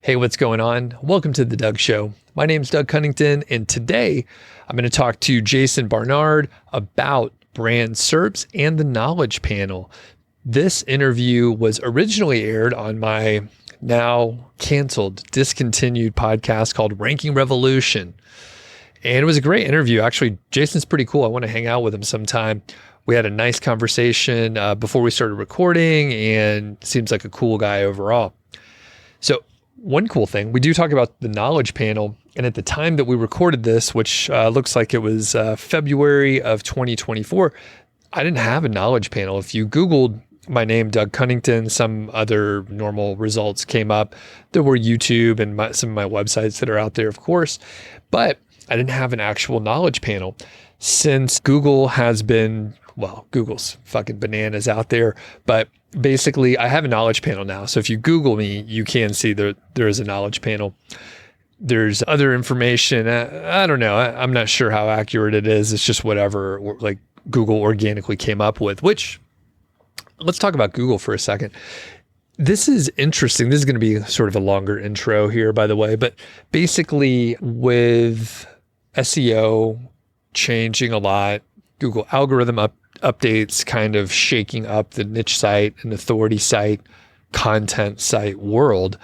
Hey, what's going on? Welcome to the Doug Show. My name's Doug Cunnington, and today I'm going to talk to Jason Barnard about brand SERPs and the knowledge panel. This interview was originally aired on my now canceled, discontinued podcast called Ranking Revolution. And it was a great interview. Actually, Jason's pretty cool. I want to hang out with him sometime. We had a nice conversation before we started recording, and seems like a cool guy overall. So one cool thing, we do talk about the knowledge panel. And at the time that we recorded this, which looks like it was February of 2024, I didn't have a knowledge panel. If you Googled my name, Doug Cunnington, some other normal results came up. There were YouTube and some of my websites that are out there, of course. But I didn't have an actual knowledge panel. Since Google has been, well, Google's fucking bananas out there, but basically I have a knowledge panel now. So if you Google me, you can see there is a knowledge panel. There's other information. I don't know. I'm not sure how accurate it is. It's just whatever like Google organically came up with, which let's talk about Google for a second. This is interesting. This is going to be sort of a longer intro here, by the way, but basically with SEO changing a lot, Google algorithm updates kind of shaking up the niche site and authority site, content site world,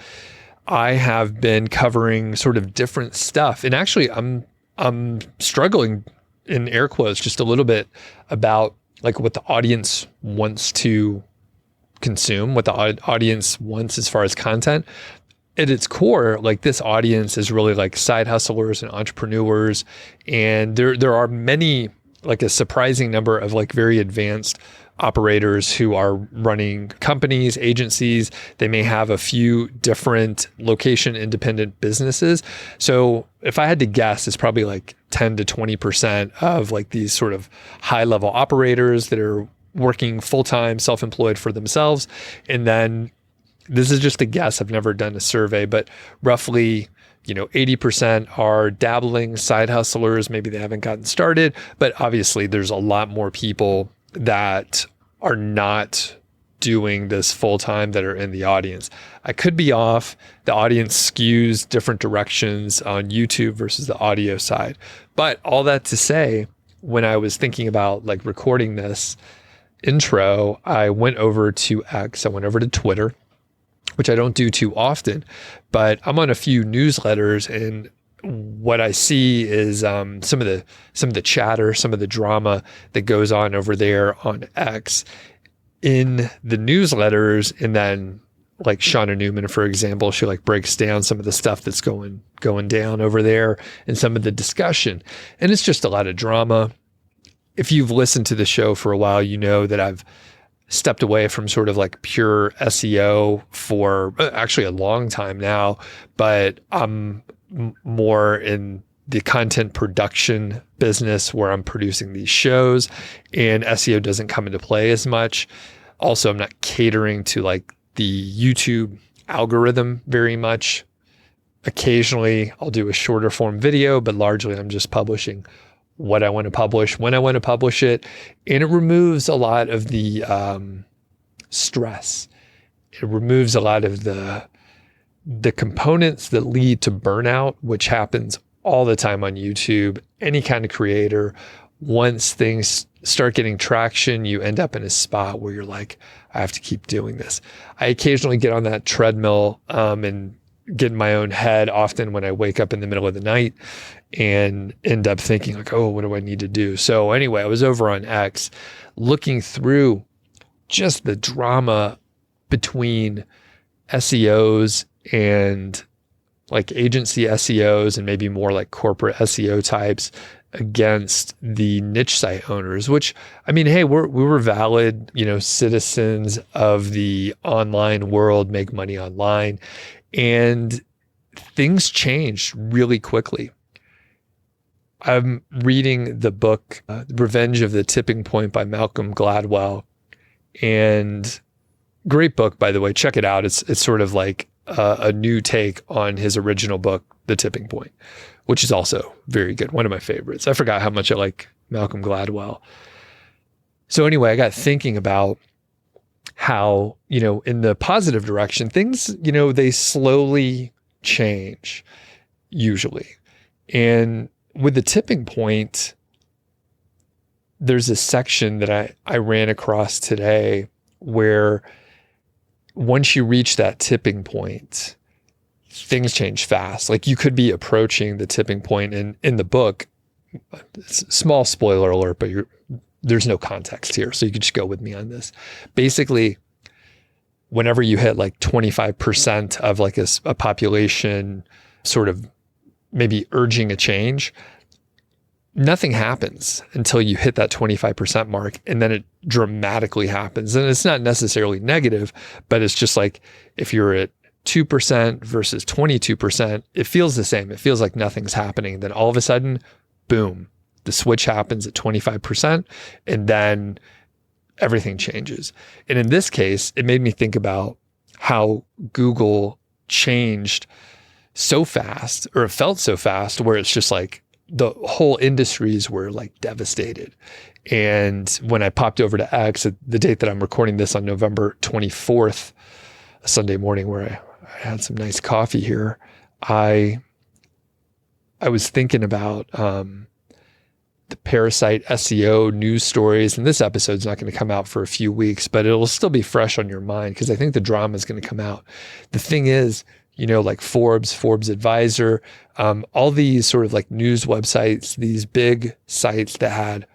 I have been covering sort of different stuff. And actually I'm struggling, in air quotes, just a little bit about like what the audience wants to consume, what the audience wants as far as content. At its core, like this audience is really like side hustlers and entrepreneurs. And there are many, like a surprising number of like very advanced operators who are running companies, agencies. They may have a few different location independent businesses. So if I had to guess, it's probably like 10 to 20% of like these sort of high level operators that are working full-time, self-employed for themselves. And then this is just a guess. I've never done a survey, but roughly 80% are dabbling side hustlers. Maybe they haven't gotten started, but obviously there's a lot more people that are not doing this full time that are in the audience. I could be off. The audience skews different directions on YouTube versus the audio side. But all that to say, when I was thinking about like recording this intro, I went over to X, I went over to Twitter, which I don't do too often, but I'm on a few newsletters, and what I see is some of the chatter, some of the drama that goes on over there on X in the newsletters. And then like Shauna Newman, for example, she like breaks down some of the stuff that's going down over there and some of the discussion. And it's just a lot of drama. If you've listened to the show for a while, you know that I've stepped away from sort of like pure SEO for actually a long time now, but I'm more in the content production business where I'm producing these shows, and SEO doesn't come into play as much. Also, I'm not catering to like the YouTube algorithm very much. Occasionally I'll do a shorter form video, but largely I'm just publishing what I want to publish, when I want to publish it. And it removes a lot of the stress. It removes a lot of the components that lead to burnout, which happens all the time on YouTube. Any kind of creator, once things start getting traction, you end up in a spot where you're like, I have to keep doing this. I occasionally get on that treadmill and get in my own head often when I wake up in the middle of the night and end up thinking like, oh, what do I need to do? So anyway, I was over on X looking through just the drama between SEOs and like agency SEOs and maybe more like corporate SEO types against the niche site owners, which, I mean, hey, we were valid, citizens of the online world, make money online. And things changed really quickly. I'm reading the book, Revenge of the Tipping Point by Malcolm Gladwell. And great book, by the way, check it out. It's sort of like a new take on his original book, The Tipping Point, which is also very good. One of my favorites. I forgot how much I like Malcolm Gladwell. So anyway, I got thinking about how, in the positive direction, things, they slowly change usually. And with the tipping point, there's a section that I ran across today where once you reach that tipping point, things change fast. Like you could be approaching the tipping point, and in the book, small spoiler alert, but there's no context here. So you could just go with me on this. Basically, whenever you hit like 25% of like a population sort of maybe urging a change, nothing happens until you hit that 25% mark, and then it dramatically happens. And it's not necessarily negative, but it's just like if you're at 2% versus 22%, it feels the same. It feels like nothing's happening. Then all of a sudden, boom, the switch happens at 25%, and then everything changes. And in this case, it made me think about how Google changed so fast, or it felt so fast, where it's just like the whole industries were like devastated. And when I popped over to X at the date that I'm recording this on November 24th, a Sunday morning where I had some nice coffee here, I was thinking about the Parasite SEO news stories. And this episode's not going to come out for a few weeks, but it'll still be fresh on your mind because I think the drama is going to come out. The thing is, like Forbes Advisor, all these sort of like news websites, these big sites that had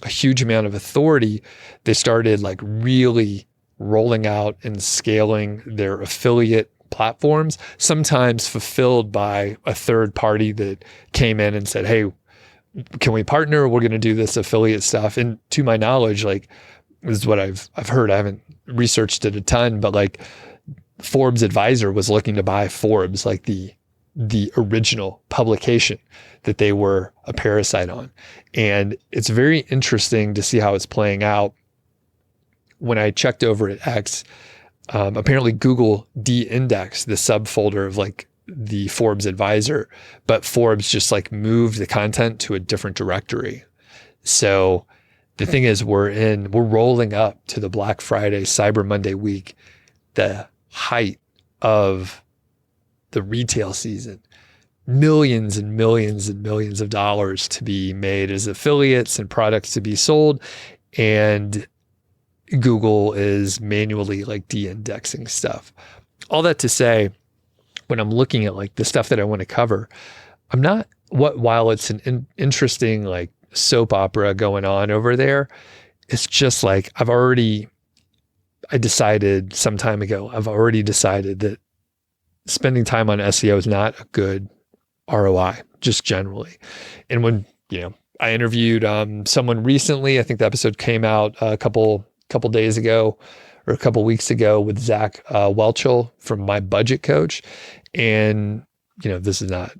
a huge amount of authority, they started like really rolling out and scaling their affiliate platforms, sometimes fulfilled by a third party that came in and said, hey, can we partner? We're going to do this affiliate stuff. And to my knowledge, like this is what I've heard. I haven't researched it a ton, but like Forbes Advisor was looking to buy Forbes, like the original publication that they were a parasite on. And it's very interesting to see how it's playing out. When I checked over at X, apparently Google de-indexed the subfolder of like the Forbes Advisor, but Forbes just like moved the content to a different directory. So the thing is, we're rolling up to the Black Friday, Cyber Monday week, the height of the retail season, millions and millions and millions of dollars to be made as affiliates and products to be sold. And Google is manually like de-indexing stuff. All that to say, when I'm looking at like the stuff that I want to cover, while it's an interesting like soap opera going on over there, it's just like I decided some time ago, I've already decided that spending time on SEO is not a good ROI, just generally. And when, I interviewed someone recently, I think the episode came out a couple days ago or a couple weeks ago with Zach Welchel from MyBudgetCoach. And, this is not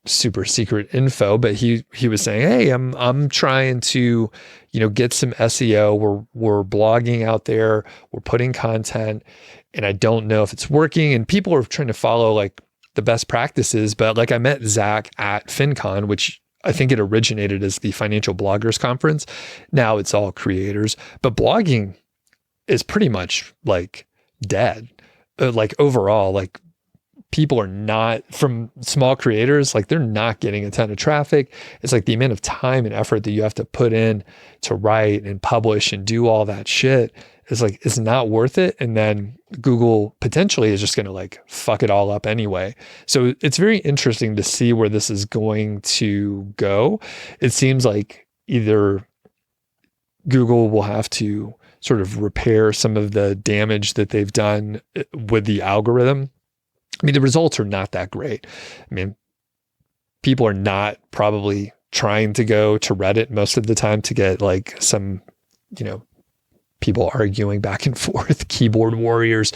super secret info, but he was saying, hey, I'm trying to, get some SEO. We're blogging out there, we're putting content, and I don't know if it's working. And people are trying to follow like the best practices. But like I met Zach at FinCon, which I think it originated as the Financial Bloggers Conference. Now it's all creators, but blogging is pretty much like dead. Like overall, like people are not, from small creators, like they're not getting a ton of traffic. It's like the amount of time and effort that you have to put in to write and publish and do all that shit is like, it's not worth it. And then Google potentially is just going to like fuck it all up anyway. So it's very interesting to see where this is going to go. It seems like either Google will have to sort of repair some of the damage that they've done with the algorithm. I mean, the results are not that great. I mean, people are not probably trying to go to Reddit most of the time to get like some, people arguing back and forth, keyboard warriors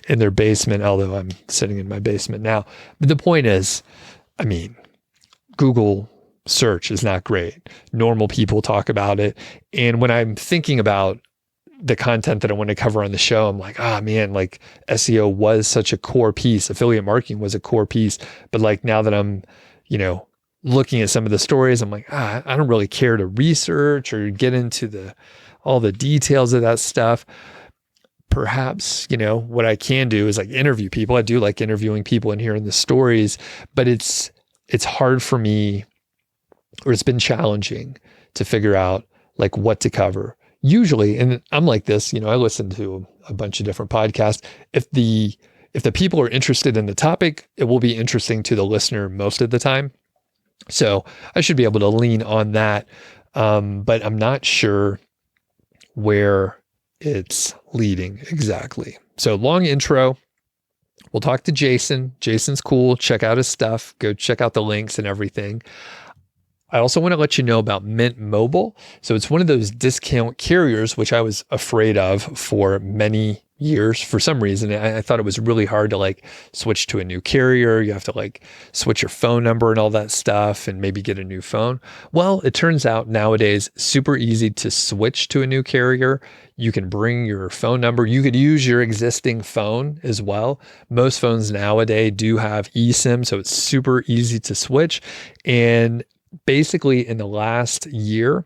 in their basement, although I'm sitting in my basement now. But the point is, I mean, Google search is not great. Normal people talk about it. And when I'm thinking about the content that I want to cover on the show, I'm like, man, like SEO was such a core piece. Affiliate marketing was a core piece. But like now that I'm, looking at some of the stories, I'm like, I don't really care to research or get into all the details of that stuff. perhaps, what I can do is like interview people. I do like interviewing people and hearing the stories, but it's hard for me, or it's been challenging to figure out like what to cover. Usually, and I'm like this, I listen to a bunch of different podcasts. If the people are interested in the topic, it will be interesting to the listener most of the time. So I should be able to lean on that. But I'm not sure where it's leading exactly. So long intro. We'll talk to Jason. Jason's cool. Check out his stuff. Go check out the links and everything. I also want to let you know about Mint Mobile. So it's one of those discount carriers, which I was afraid of for many years. For some reason, I thought it was really hard to like switch to a new carrier. You have to like switch your phone number and all that stuff and maybe get a new phone. Well, it turns out nowadays, super easy to switch to a new carrier. You can bring your phone number. You could use your existing phone as well. Most phones nowadays do have eSIM, so it's super easy to switch. And basically in the last year,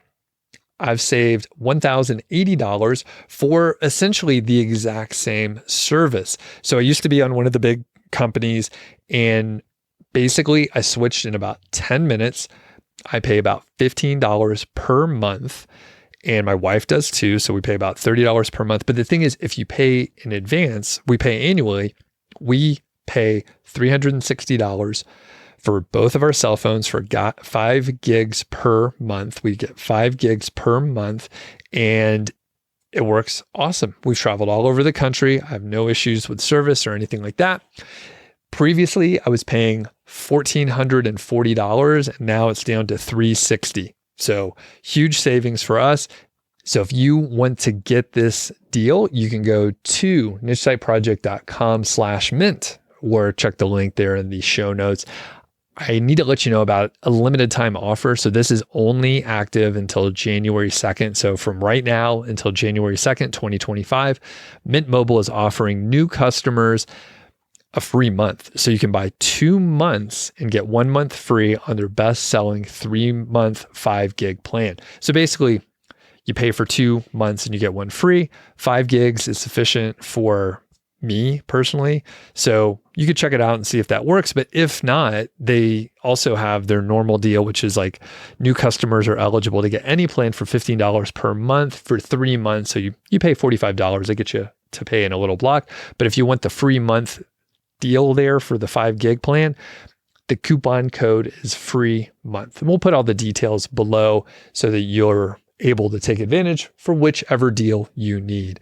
I've saved $1,080 for essentially the exact same service. So I used to be on one of the big companies, and basically I switched in about 10 minutes. I pay about $15 per month, and my wife does too. So we pay about $30 per month. But the thing is, if you pay in advance, we pay annually, we pay $360 for both of our cell phones for 5 gigs per month. We get 5 gigs per month, and it works awesome. We've traveled all over the country. I have no issues with service or anything like that. Previously, I was paying $1,440, and now it's down to $360. So huge savings for us. So if you want to get this deal, you can go to nichesiteproject.com/mint or check the link there in the show notes. I need to let you know about a limited time offer. So this is only active until January 2nd. So from right now until January 2nd, 2025, Mint Mobile is offering new customers a free month. So you can buy 2 months and get 1 month free on their best selling 3-month 5 gig plan. So basically you pay for 2 months and you get 1 free. 5 gigs is sufficient for me personally. So you could check it out and see if that works. But if not, they also have their normal deal, which is like new customers are eligible to get any plan for $15 per month for 3 months. So you pay $45. They get you to pay in a little block. But if you want the free month deal there for the 5 gig plan, the coupon code is free month. And we'll put all the details below so that you're able to take advantage for whichever deal you need.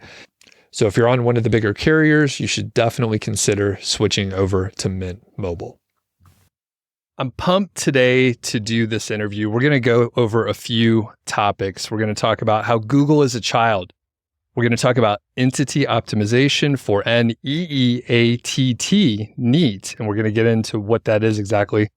So if you're on one of the bigger carriers, you should definitely consider switching over to Mint Mobile. I'm pumped today to do this interview. We're going to go over a few topics. We're going to talk about how Google is a child. We're going to talk about entity optimization for NEEATT, NEAT, and we're going to get into what that is exactly. I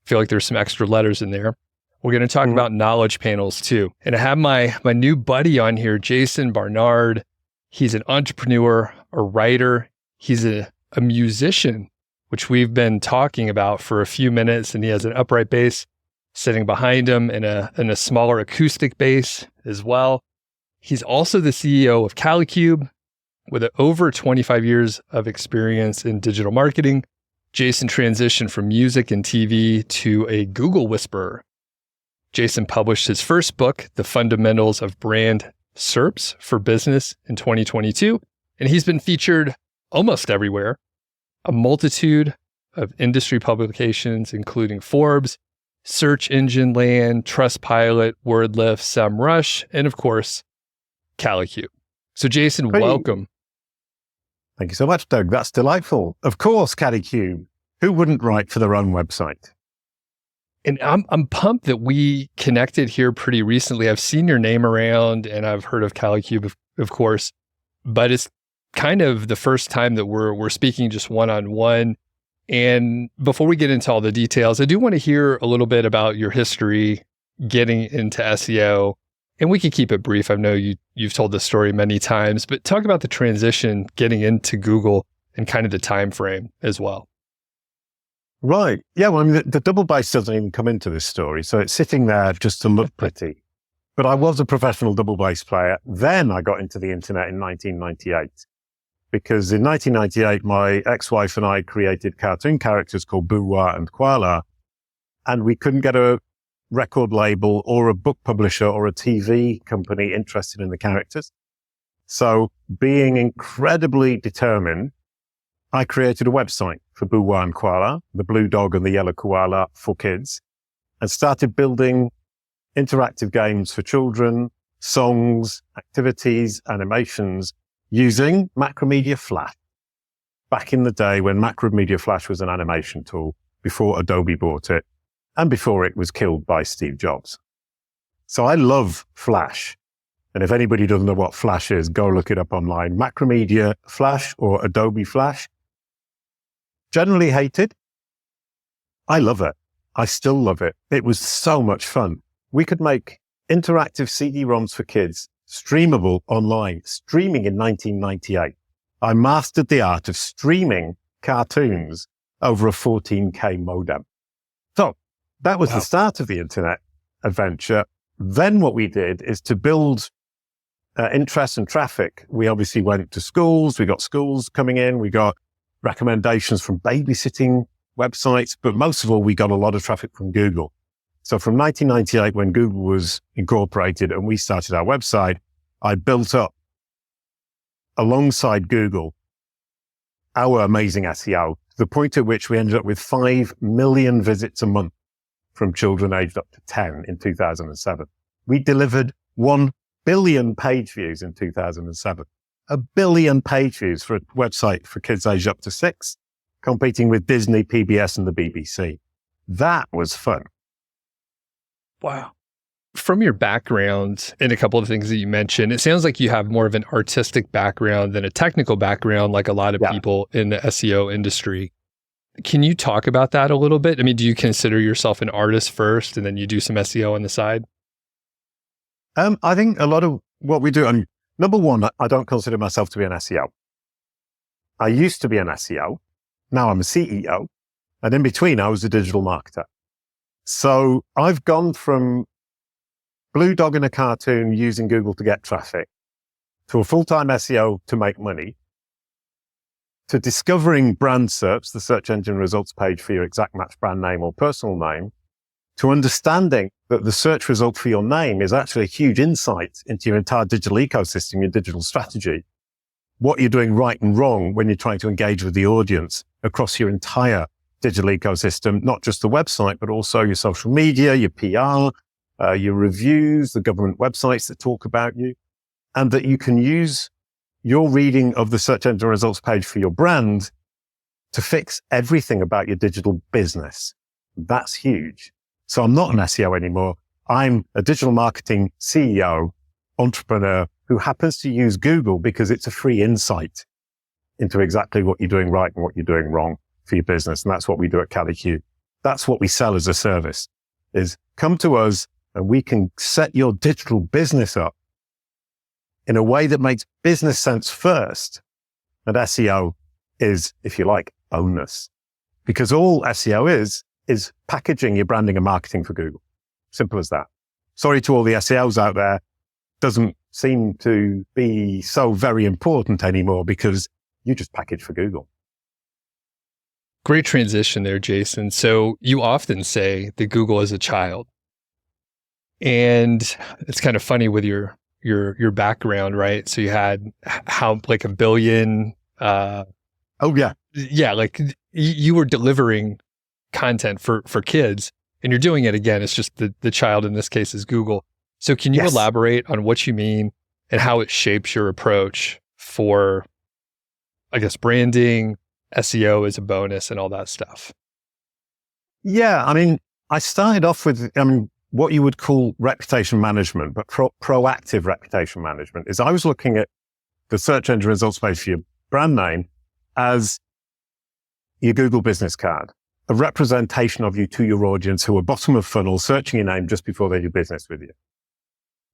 feel like there's some extra letters in there. We're going to talk about knowledge panels too. And I have my new buddy on here, Jason Barnard. He's an entrepreneur, a writer. He's a musician, which we've been talking about for a few minutes. And he has an upright bass sitting behind him and a smaller acoustic bass as well. He's also the CEO of Calicube with over 25 years of experience in digital marketing. Jason transitioned from music and TV to a Google whisperer. Jason published his first book, The Fundamentals of Brand SERPs for Business in 2022, and he's been featured almost everywhere. A multitude of industry publications, including Forbes, Search Engine Land, Trustpilot, WordLift, SEMrush, and of course, Calicube. So Jason, welcome. Thank you so much, Doug. That's delightful. Of course, Calicube. Who wouldn't write for their own website? And I'm pumped that we connected here pretty recently. I've seen your name around and I've heard of Calicube, of course, but it's kind of the first time that we're speaking just one-on-one. And before we get into all the details, I do want to hear a little bit about your history getting into SEO. And we can keep it brief. I know you've told this story many times, but talk about the transition getting into Google and kind of the time frame as well. Right. Yeah, well, I mean, the double bass doesn't even come into this story. So it's sitting there just to look pretty. But I was a professional double bass player. Then I got into the internet in 1998. because in 1998, my ex-wife and I created cartoon characters called Boo-Wah and Koala, and we couldn't get a record label or a book publisher or a TV company interested in the characters. So being incredibly determined, I created a website for Boo-Wah and Koala, the blue dog and the yellow koala for kids, and started building interactive games for children, songs, activities, animations using Macromedia Flash. Back in the day when Macromedia Flash was an animation tool, before Adobe bought it, and before it was killed by Steve Jobs. So I love Flash. And if anybody doesn't know what Flash is, go look it up online. Macromedia Flash or Adobe Flash. Generally hated. I love it. I still love it. It was so much fun. We could make interactive CD-ROMs for kids, streamable online, streaming in 1998. I mastered the art of streaming cartoons over a 14K modem. So that was the start of the internet adventure. Then what we did is to build interest and traffic. We obviously went to schools. We got schools coming in. We got recommendations from babysitting websites, but most of all, we got a lot of traffic from Google. So from 1998, when Google was incorporated and we started our website, I built up alongside Google our amazing SEO to the point at which we ended up with 5 million visits a month from children aged up to 10 in 2007. We delivered 1 billion page views in 2007. 1 billion page views for a website for kids aged up to 6, competing with Disney, PBS, and the BBC. That was fun. Wow. From your background and a couple of things that you mentioned, it sounds like you have more of an artistic background than a technical background, like a lot of people in the SEO industry. Can you talk about that a little bit? I mean, do you consider yourself an artist first and then you do some SEO on the side? I think a lot of what we do, and number one, I don't consider myself to be an SEO. I used to be an SEO. Now I'm a CEO. And in between, I was a digital marketer. So I've gone from blue dog in a cartoon using Google to get traffic to a full-time SEO to make money, to discovering brand SERPs, the search engine results page for your exact match brand name or personal name, to understanding that the search result for your name is actually a huge insight into your entire digital ecosystem, your digital strategy, what you're doing right and wrong when you're trying to engage with the audience across your entire digital ecosystem, not just the website, but also your social media, your PR, your reviews, the government websites that talk about you, and that you can use your reading of the search engine results page for your brand to fix everything about your digital business. That's huge. So I'm not an SEO anymore. I'm a digital marketing CEO, entrepreneur who happens to use Google because it's a free insight into exactly what you're doing right and what you're doing wrong for your business. And that's what we do at CaliQ. That's what we sell as a service, is come to us and we can set your digital business up in a way that makes business sense first. And SEO is, if you like, bonus. Because all SEO is packaging your branding and marketing for Google. Simple as that. Sorry to all the SEOs out there. Doesn't seem to be so very important anymore because you just package for Google. Great transition there, Jason. So you often say that Google is a child. And it's kind of funny with your background, right? So you had how like 1 billion. Oh yeah. Yeah. Like you were delivering content for kids and you're doing it again. It's just the child in this case is Google. So can you elaborate on what you mean and how it shapes your approach for, I guess, branding, SEO as a bonus and all that stuff? Yeah. I mean, I started off with, what you would call reputation management, but proactive reputation management is I was looking at the search engine results page for your brand name as your Google business card, a representation of you to your audience who are bottom of funnel searching your name just before they do business with you.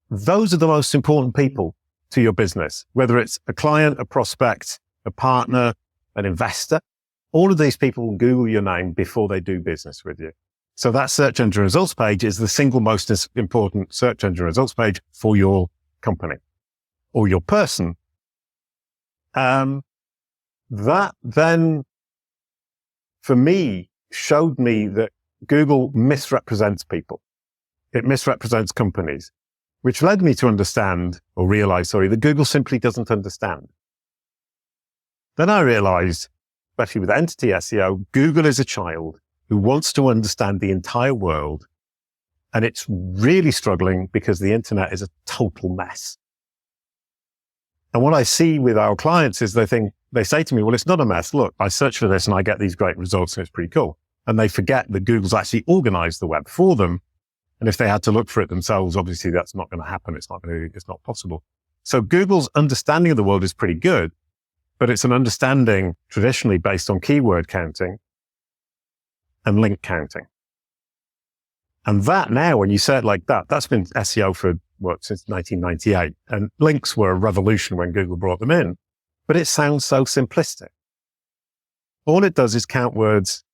Those are the most important people to your business, whether it's a client, a prospect, a partner, an investor. All of these people will Google your name before they do business with you. So that search engine results page is the single most important search engine results page for your company or your person. That then, for me, showed me that Google misrepresents people. It misrepresents companies, which led me to understand, or realize, that Google simply doesn't understand. Then I realized, especially with entity SEO, Google is a child who wants to understand the entire world. And it's really struggling because the internet is a total mess. And what I see with our clients is they say to me, well, it's not a mess. Look, I search for this and I get these great results and it's pretty cool. And they forget that Google's actually organized the web for them. And if they had to look for it themselves, obviously that's not going to happen. It's not possible. So Google's understanding of the world is pretty good, but it's an understanding traditionally based on keyword counting and link counting. And that now, when you say it like that, that's been SEO for since 1998. And links were a revolution when Google brought them in, but it sounds so simplistic. All it does is count words,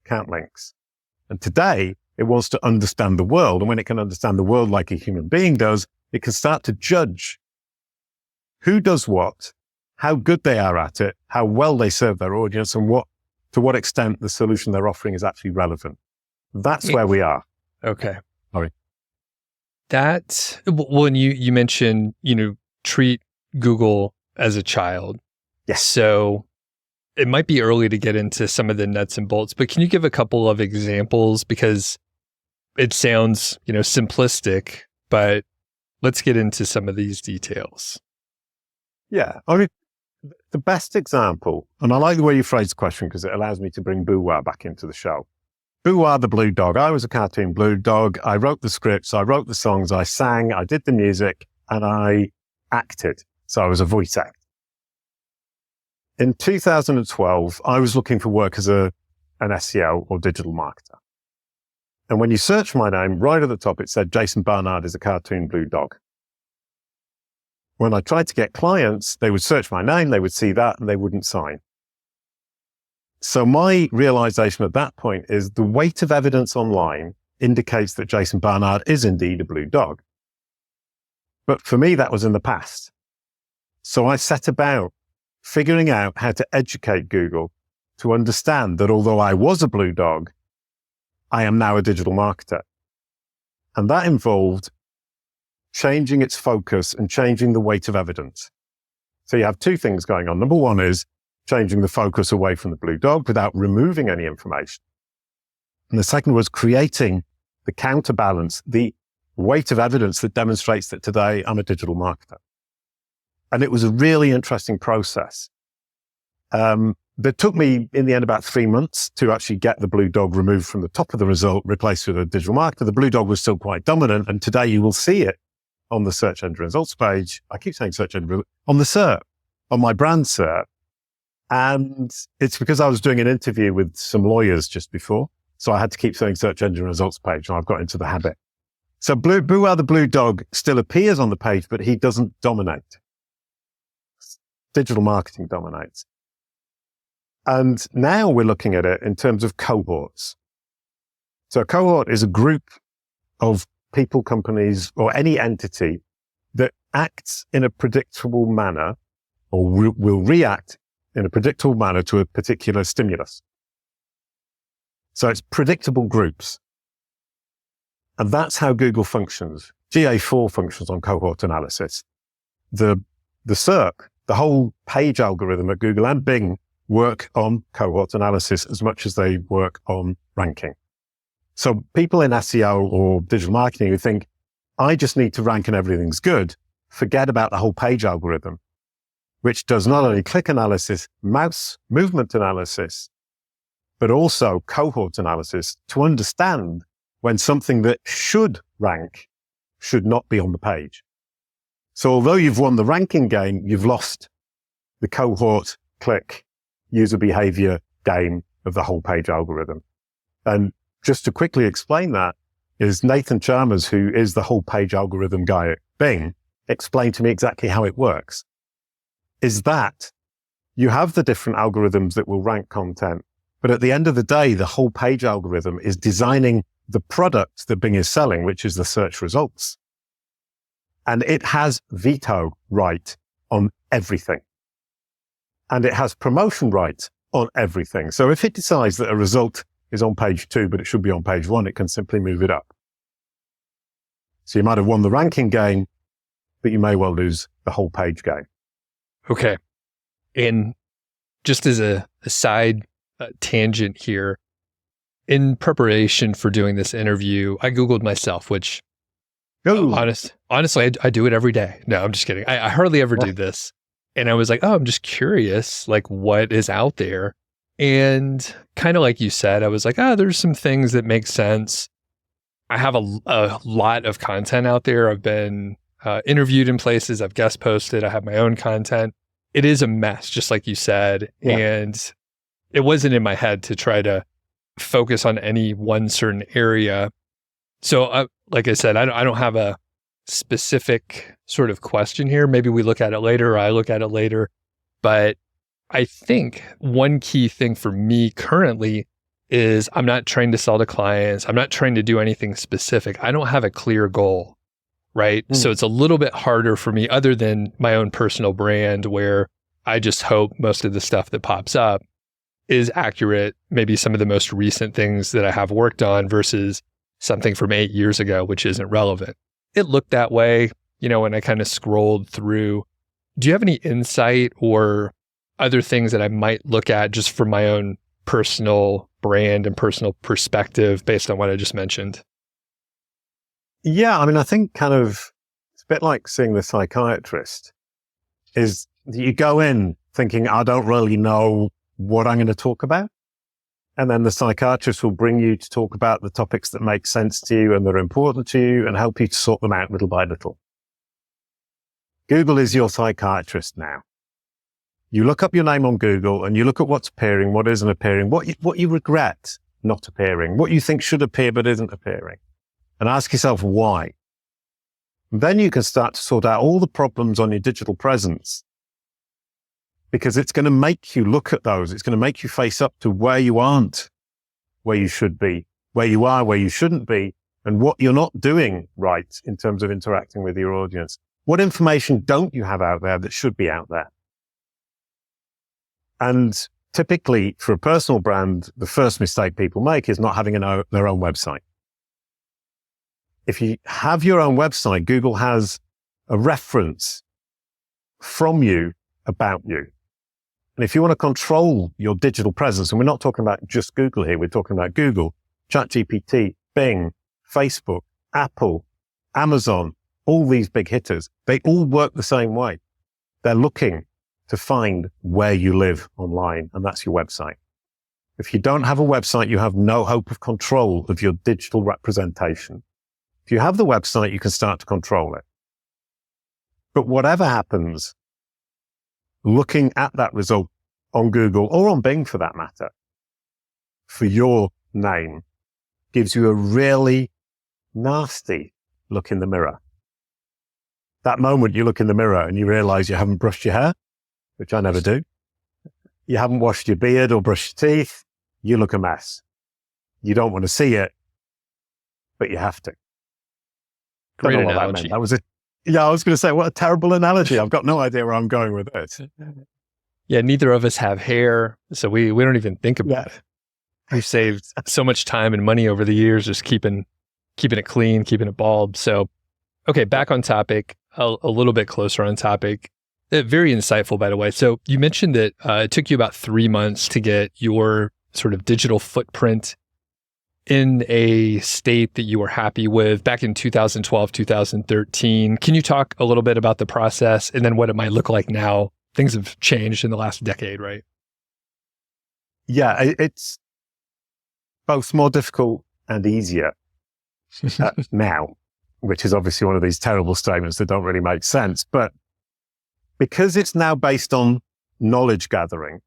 count links. And today it wants to understand the world. And when it can understand the world like a human being does, it can start to judge who does what, how good they are at it, how well they serve their audience, and to what extent the solution they're offering is actually relevant. That's where we are. Okay. Sorry. When you mentioned, treat Google as a child. Yes. So it might be early to get into some of the nuts and bolts, but can you give a couple of examples? Because it sounds, simplistic, but let's get into some of these details. Yeah. I mean, the best example, and I like the way you phrase the question because it allows me to bring Boo-Wah back into the show. Boo-Wah the Blue Dog. I was a cartoon blue dog. I wrote the scripts. I wrote the songs. I sang. I did the music and I acted. So I was a voice actor. In 2012, I was looking for work as an SEO or digital marketer. And when you search my name, right at the top, it said Jason Barnard is a cartoon blue dog. When I tried to get clients, they would search my name, they would see that, and they wouldn't sign. So my realization at that point is the weight of evidence online indicates that Jason Barnard is indeed a blue dog. But for me, that was in the past. So I set about figuring out how to educate Google to understand that although I was a blue dog, I am now a digital marketer. And that involved changing its focus and changing the weight of evidence. So you have two things going on. Number one is changing the focus away from the blue dog without removing any information. And the second was creating the counterbalance, the weight of evidence that demonstrates that today I'm a digital marketer. And it was a really interesting process. That took me in the end about 3 months to actually get the blue dog removed from the top of the result, replaced with a digital marketer. The blue dog was still quite dominant. And today you will see it on the search engine results page. I keep saying search engine, on the SERP, on my brand SERP. And it's because I was doing an interview with some lawyers just before. So I had to keep saying search engine results page and I've got into the habit. So Boo-Wah the Blue Dog still appears on the page, but he doesn't dominate. Digital marketing dominates. And now we're looking at it in terms of cohorts. So a cohort is a group of people, companies, or any entity that acts in a predictable manner or will react in a predictable manner to a particular stimulus. So it's predictable groups. And that's how Google functions. GA4 functions on cohort analysis. The SERP, the whole page algorithm at Google and Bing work on cohort analysis as much as they work on ranking. So people in SEO or digital marketing who think, I just need to rank and everything's good, forget about the whole page algorithm, which does not only click analysis, mouse movement analysis, but also cohort analysis to understand when something that should rank should not be on the page. So although you've won the ranking game, you've lost the cohort, click, user behavior game of the whole page algorithm. And just to quickly explain that is Nathan Chalmers, who is the whole page algorithm guy at Bing, explained to me exactly how it works. Is that you have the different algorithms that will rank content, but at the end of the day, the whole page algorithm is designing the product that Bing is selling, which is the search results. And it has veto right on everything. and it has promotion rights on everything. So if it decides that a result is on page 2, but it should be on page 1, it can simply move it up. So you might have won the ranking game, but you may well lose the whole page game. Okay. And just as a side tangent here, in preparation for doing this interview, I Googled myself, which honestly, I do it every day. No, I'm just kidding. I hardly ever do this. And I was like, oh, I'm just curious, like what is out there? And kind of like you said, I was like, oh, there's some things that make sense. I have a lot of content out there. I've been interviewed in places. I've guest posted. I have my own content. It is a mess, just like you said. Yeah. And it wasn't in my head to try to focus on any one certain area. So like I said, I don't have a specific sort of question here. Maybe we look at it later or I look at it later. But I think one key thing for me currently is I'm not trying to sell to clients. I'm not trying to do anything specific. I don't have a clear goal, right? So it's a little bit harder for me other than my own personal brand where I just hope most of the stuff that pops up is accurate. Maybe some of the most recent things that I have worked on versus something from 8 years ago, which isn't relevant. It looked that way, when I kind of scrolled through. Do you have any insight or other things that I might look at just from my own personal brand and personal perspective based on what I just mentioned? Yeah, I think kind of, it's a bit like seeing the psychiatrist, is that you go in thinking, I don't really know what I'm going to talk about. And then the psychiatrist will bring you to talk about the topics that make sense to you and that are important to you and help you to sort them out little by little. Google is your psychiatrist now. You look up your name on Google and you look at what's appearing, what isn't appearing, what you regret not appearing, what you think should appear but isn't appearing, and ask yourself why. And then you can start to sort out all the problems on your digital presence, because it's going to make you look at those. It's going to make you face up to where you aren't, where you should be, where you are, where you shouldn't be, and what you're not doing right in terms of interacting with your audience. What information don't you have out there that should be out there? And typically for a personal brand, the first mistake people make is not having their own website. If you have your own website, Google has a reference from you about you. And if you want to control your digital presence, and we're not talking about just Google here, we're talking about Google, ChatGPT, Bing, Facebook, Apple, Amazon, all these big hitters, they all work the same way. They're looking to find where you live online, and that's your website. If you don't have a website, you have no hope of control of your digital representation. If you have the website, you can start to control it. But whatever happens, looking at that result on Google or on Bing for that matter, for your name, gives you a really nasty look in the mirror. That moment you look in the mirror and you realize you haven't brushed your hair, which I never do. You haven't washed your beard or brushed your teeth. You look a mess. You don't want to see it, but you have to. Great analogy. That was it. Yeah, I was going to say, what a terrible analogy. I've got no idea where I'm going with it. Yeah, neither of us have hair, so we don't even think about it. We've saved so much time and money over the years just keeping it clean, keeping it bald. So, okay, back on topic, a little bit closer on topic. Very insightful, by the way. So you mentioned that it took you about 3 months to get your sort of digital footprint in a state that you were happy with back in 2012, 2013. Can you talk a little bit about the process and then what it might look like now? Things have changed in the last decade, right? Yeah, it's both more difficult and easier now, which is obviously one of these terrible statements that don't really make sense. But because it's now based on knowledge gathering,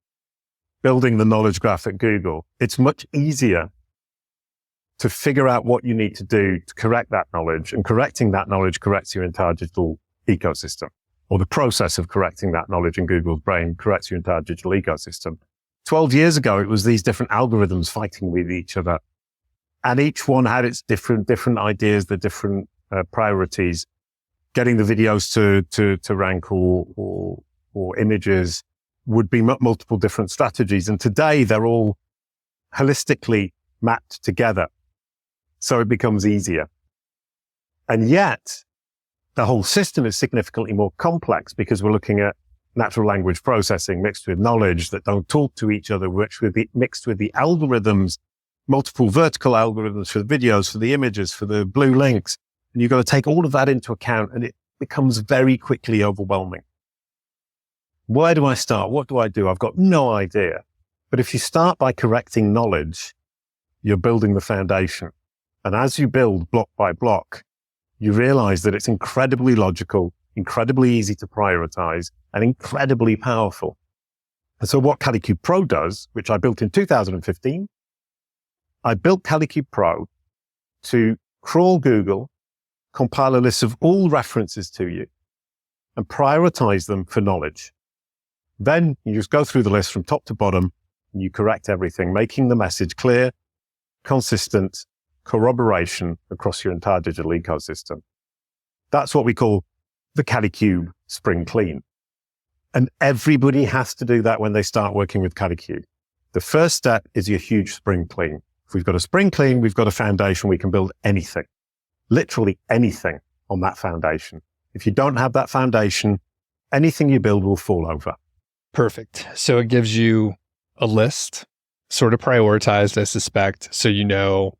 building the knowledge graph at Google, it's much easier to figure out what you need to do to correct that knowledge, and correcting that knowledge corrects your entire digital ecosystem, or the process of correcting that knowledge in Google's brain corrects your entire digital ecosystem. 12 years ago, it was these different algorithms fighting with each other, and each one had its different ideas, the different priorities, getting the videos to rank or images, would be multiple different strategies. And today they're all holistically mapped together. So it becomes easier. And yet the whole system is significantly more complex because we're looking at natural language processing mixed with knowledge that don't talk to each other, mixed with the algorithms, multiple vertical algorithms for the videos, for the images, for the blue links. And you've got to take all of that into account, and it becomes very quickly overwhelming. Where do I start? What do I do? I've got no idea. But if you start by correcting knowledge, you're building the foundation. And as you build block by block, you realize that it's incredibly logical, incredibly easy to prioritize, and incredibly powerful. And so what Kalicube Pro does, which I built in 2015, I built Kalicube Pro to crawl Google, compile a list of all references to you, and prioritize them for knowledge. Then you just go through the list from top to bottom, and you correct everything, making the message clear, consistent, corroboration across your entire digital ecosystem. That's what we call the Kalicube Spring Clean. And everybody has to do that when they start working with Kalicube. The first step is your huge spring clean. If we've got a spring clean, we've got a foundation, we can build anything, literally anything on that foundation. If you don't have that foundation, anything you build will fall over. Perfect. So it gives you a list, sort of prioritized, I suspect, so you know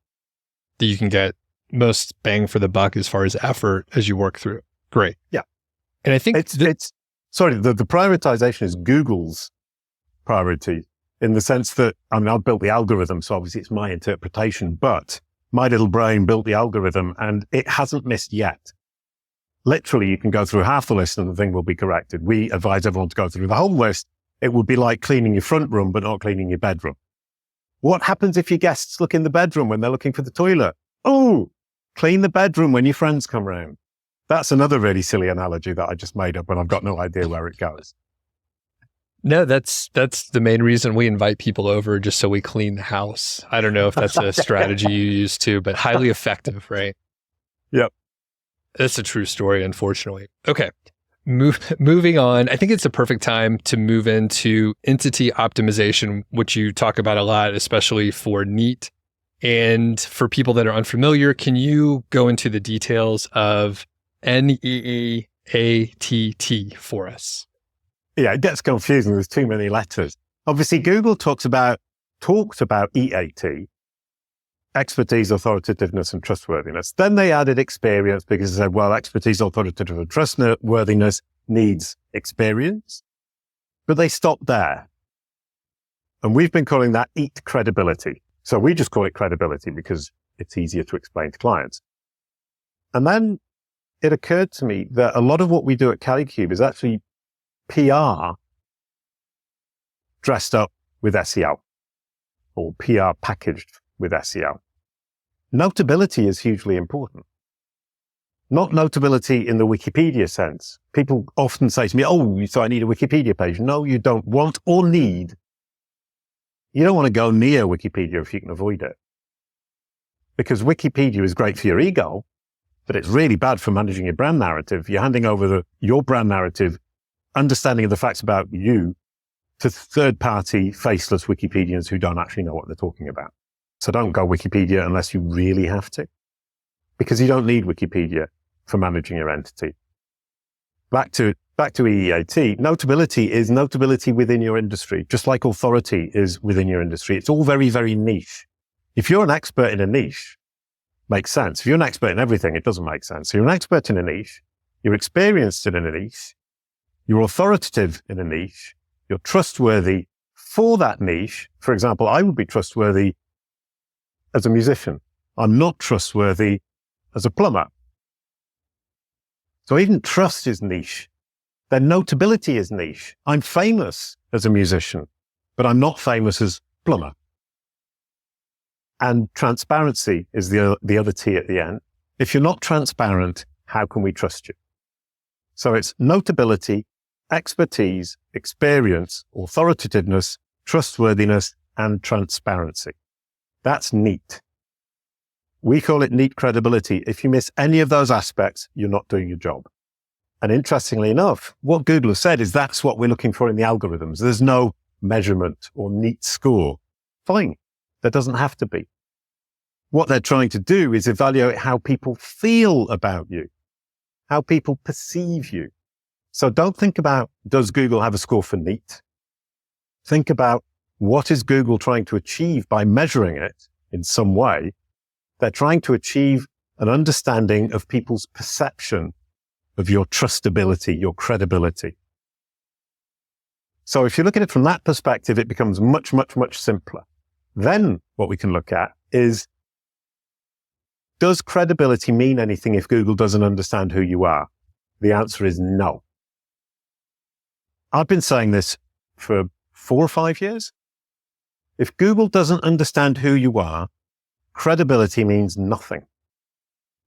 that you can get most bang for the buck as far as effort as you work through it. Great. Yeah. And I think the prioritization is Google's priority in the sense that, I built the algorithm, so obviously it's my interpretation, but my little brain built the algorithm and it hasn't missed yet. Literally, you can go through half the list and the thing will be corrected. We advise everyone to go through the whole list. It would be like cleaning your front room, but not cleaning your bedroom. What happens if your guests look in the bedroom when they're looking for the toilet? Oh, clean the bedroom when your friends come round. That's another really silly analogy that I just made up and I've got no idea where it goes. No, that's the main reason we invite people over, just so we clean the house. I don't know if that's a strategy you use too, but highly effective, right? Yep. That's a true story, unfortunately. Okay. Moving on, I think it's a perfect time to move into entity optimization, which you talk about a lot, especially for Neat. And for people that are unfamiliar, can you go into the details of NEATT for us? Yeah, it gets confusing. There's too many letters. Obviously, Google talked about EAT, expertise, authoritativeness, and trustworthiness. Then they added experience because they said, well, expertise, authoritativeness, and trustworthiness needs experience. But they stopped there. And we've been calling that EAT credibility. So we just call it credibility because it's easier to explain to clients. And then it occurred to me that a lot of what we do at Kalicube is actually PR dressed up with SEO or PR packaged with SEO. Notability is hugely important. Not notability in the Wikipedia sense. People often say to me, oh, so I need a Wikipedia page. No, you don't want or need. You don't want to go near Wikipedia if you can avoid it. Because Wikipedia is great for your ego, but it's really bad for managing your brand narrative. You're handing over your brand narrative, understanding of the facts about you, to third-party, faceless Wikipedians who don't actually know what they're talking about. So don't go Wikipedia unless you really have to, because you don't need Wikipedia for managing your entity. Back to EAT, notability is notability within your industry, just like authority is within your industry. It's all very, very niche. If you're an expert in a niche, makes sense. If you're an expert in everything, it doesn't make sense. So you're an expert in a niche, you're experienced in a niche, you're authoritative in a niche, you're trustworthy for that niche. For example, I would be trustworthy as a musician. I'm not trustworthy as a plumber. So even trust is niche. Then notability is niche. I'm famous as a musician, but I'm not famous as plumber. And transparency is the other T at the end. If you're not transparent, how can we trust you? So it's notability, expertise, experience, authoritativeness, trustworthiness, and transparency. That's NEAT. We call it NEAT credibility. If you miss any of those aspects, you're not doing your job. And interestingly enough, what Google has said is that's what we're looking for in the algorithms. There's no measurement or neat score. Fine. There doesn't have to be. What they're trying to do is evaluate how people feel about you, how people perceive you. So don't think about, does Google have a score for neat? Think about, what is Google trying to achieve by measuring it in some way? They're trying to achieve an understanding of people's perception of your trustability, your credibility. So if you look at it from that perspective, it becomes much, much, much simpler. Then what we can look at is, does credibility mean anything if Google doesn't understand who you are? The answer is no. I've been saying this for 4 or 5 years. If Google doesn't understand who you are, credibility means nothing.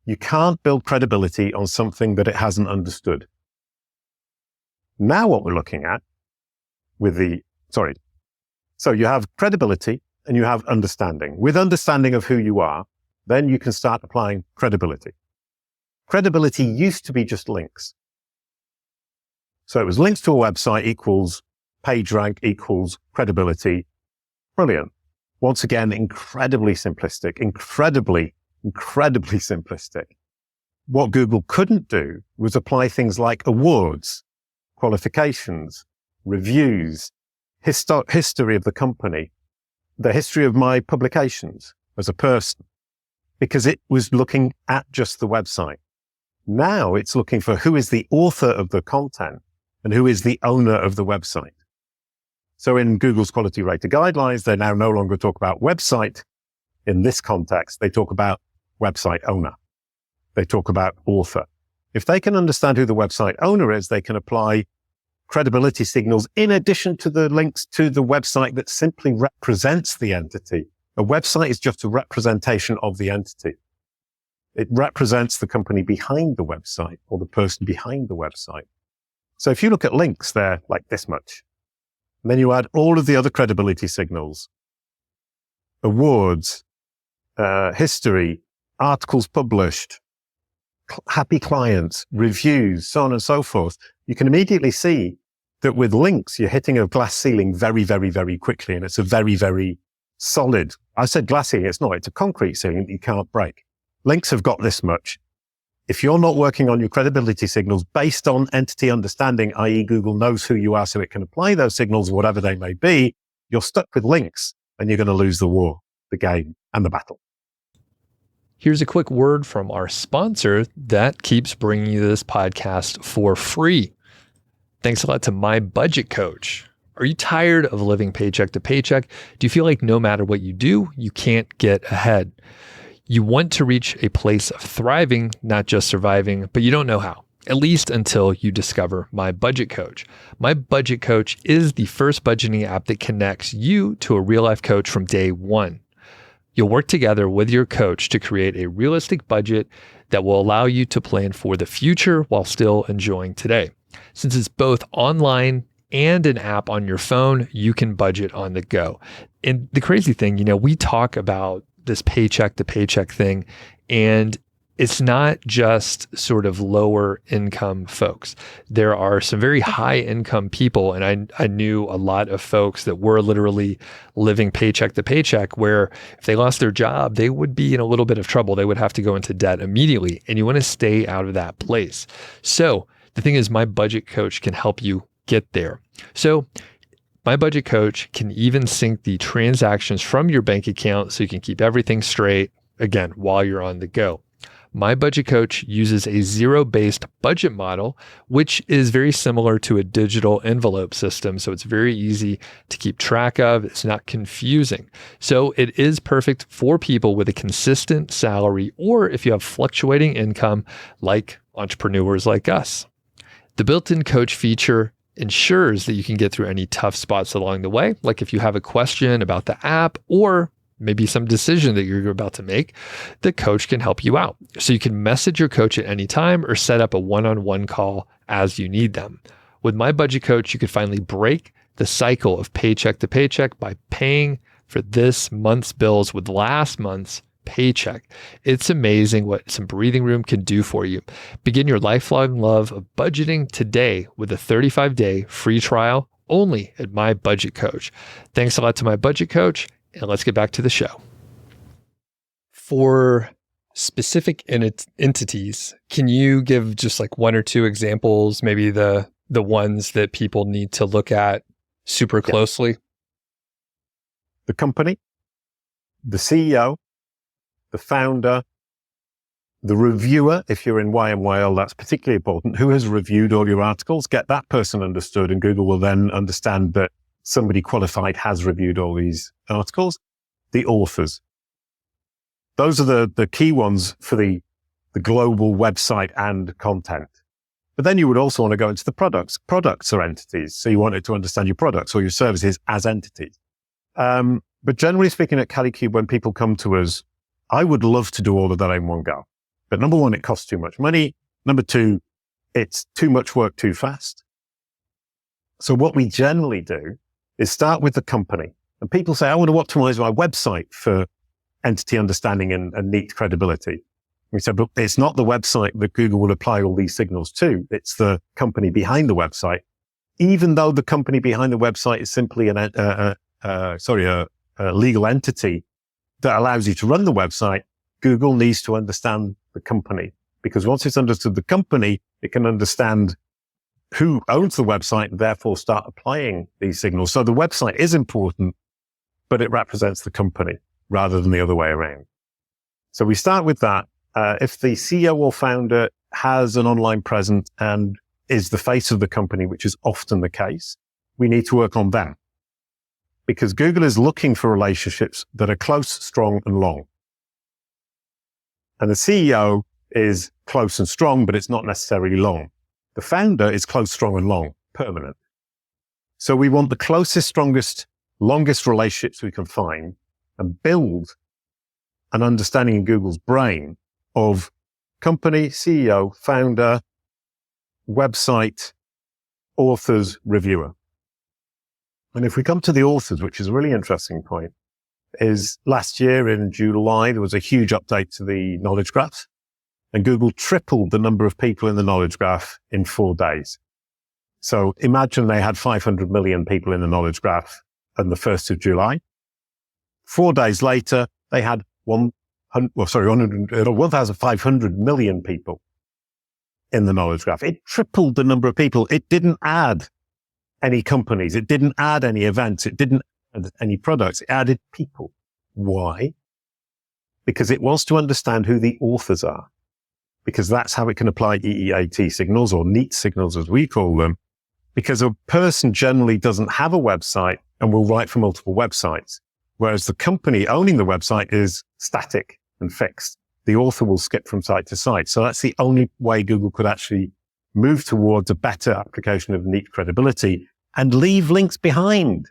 You can't build credibility on something that it hasn't understood. Now what we're looking at so you have credibility and you have understanding. With understanding of who you are, then you can start applying credibility. Credibility used to be just links. So it was links to a website equals page rank equals credibility. Brilliant. Once again, incredibly simplistic, incredibly simplistic. What Google couldn't do was apply things like awards, qualifications, reviews, history of the company, the history of my publications as a person, because it was looking at just the website. Now it's looking for who is the author of the content and who is the owner of the website. So in Google's quality rater guidelines, they now no longer talk about website in this context. They talk about website owner. They talk about author. If they can understand who the website owner is, they can apply credibility signals in addition to the links to the website that simply represents the entity. A website is just a representation of the entity. It represents the company behind the website or the person behind the website. So if you look at links, they're like this much. And then you add all of the other credibility signals, awards, history, articles published, happy clients, reviews, so on and so forth. You can immediately see that with links, you're hitting a glass ceiling very, very, very quickly. And it's a very, very solid. I said glass ceiling. It's not. It's a concrete ceiling that you can't break. Links have got this much. If you're not working on your credibility signals based on entity understanding, i.e. Google knows who you are so it can apply those signals, whatever they may be, you're stuck with links and you're going to lose the war, the game, and the battle. Here's a quick word from our sponsor that keeps bringing you this podcast for free. Thanks a lot to MyBudgetCoach. Are you tired of living paycheck to paycheck? Do you feel like no matter what you do, you can't get ahead? You want to reach a place of thriving, not just surviving, but you don't know how, at least until you discover MyBudgetCoach. MyBudgetCoach is the first budgeting app that connects you to a real-life coach from day one. You'll work together with your coach to create a realistic budget that will allow you to plan for the future while still enjoying today. Since it's both online and an app on your phone, you can budget on the go. And the crazy thing, we talk about this paycheck to paycheck thing, and it's not just sort of lower income folks. There are some very high income people, and I knew a lot of folks that were literally living paycheck to paycheck, where if they lost their job, they would be in a little bit of trouble. They would have to go into debt immediately, and you want to stay out of that place. So the thing is, MyBudgetCoach can help you get there. So MyBudgetCoach can even sync the transactions from your bank account so you can keep everything straight, again, while you're on the go. MyBudgetCoach uses a zero-based budget model, which is very similar to a digital envelope system. So it's very easy to keep track of. It's not confusing. So it is perfect for people with a consistent salary, or if you have fluctuating income like entrepreneurs like us. The built-in coach feature ensures that you can get through any tough spots along the way. Like if you have a question about the app or maybe some decision that you're about to make, the coach can help you out. So you can message your coach at any time or set up a one-on-one call as you need them. With MyBudgetCoach, you can finally break the cycle of paycheck to paycheck by paying for this month's bills with last month's paycheck. It's amazing what some breathing room can do for you. Begin your lifelong love of budgeting today with a 35-day free trial only at MyBudgetCoach. Thanks a lot to MyBudgetCoach, and let's get back to the show. For specific entities, can you give just like one or two examples, maybe the ones that people need to look at super closely? The company, the CEO, the founder, the reviewer. If you're in YMYL, that's particularly important. Who has reviewed all your articles? Get that person understood, and Google will then understand that somebody qualified has reviewed all these articles. The authors. Those are the key ones for the global website and content. But then you would also want to go into the products. Products are entities. So you want it to understand your products or your services as entities. But generally speaking at Kalicube, when people come to us, I would love to do all of that in one go. But number one, it costs too much money. Number two, it's too much work too fast. So what we generally do is start with the company. And people say, I want to optimize my website for entity understanding and neat credibility. We said, but it's not the website that Google will apply all these signals to. It's the company behind the website. Even though the company behind the website is simply a legal entity that allows you to run the website, Google needs to understand the company, because once it's understood the company, it can understand who owns the website and therefore start applying these signals. So the website is important, but it represents the company rather than the other way around. So we start with that. If the CEO or founder has an online presence and is the face of the company, which is often the case, we need to work on that. Because Google is looking for relationships that are close, strong, and long. And the CEO is close and strong, but it's not necessarily long. The founder is close, strong, and long, permanent. So we want the closest, strongest, longest relationships we can find and build an understanding in Google's brain of company, CEO, founder, website, authors, reviewer. And if we come to the authors, which is a really interesting point, is last year in July, there was a huge update to the knowledge graph, and Google tripled the number of people in the knowledge graph in 4 days. So imagine they had 500 million people in the knowledge graph on the 1st of July. 4 days later, they had 1,500 million people in the knowledge graph. It tripled the number of people. It didn't add any companies. It didn't add any events. It didn't add any products. It added people. Why? Because it wants to understand who the authors are, because that's how it can apply EEAT signals, or neat signals as we call them, because a person generally doesn't have a website and will write for multiple websites, whereas the company owning the website is static and fixed. The author will skip from site to site. So that's the only way Google could actually move towards a better application of neat credibility and leave links behind.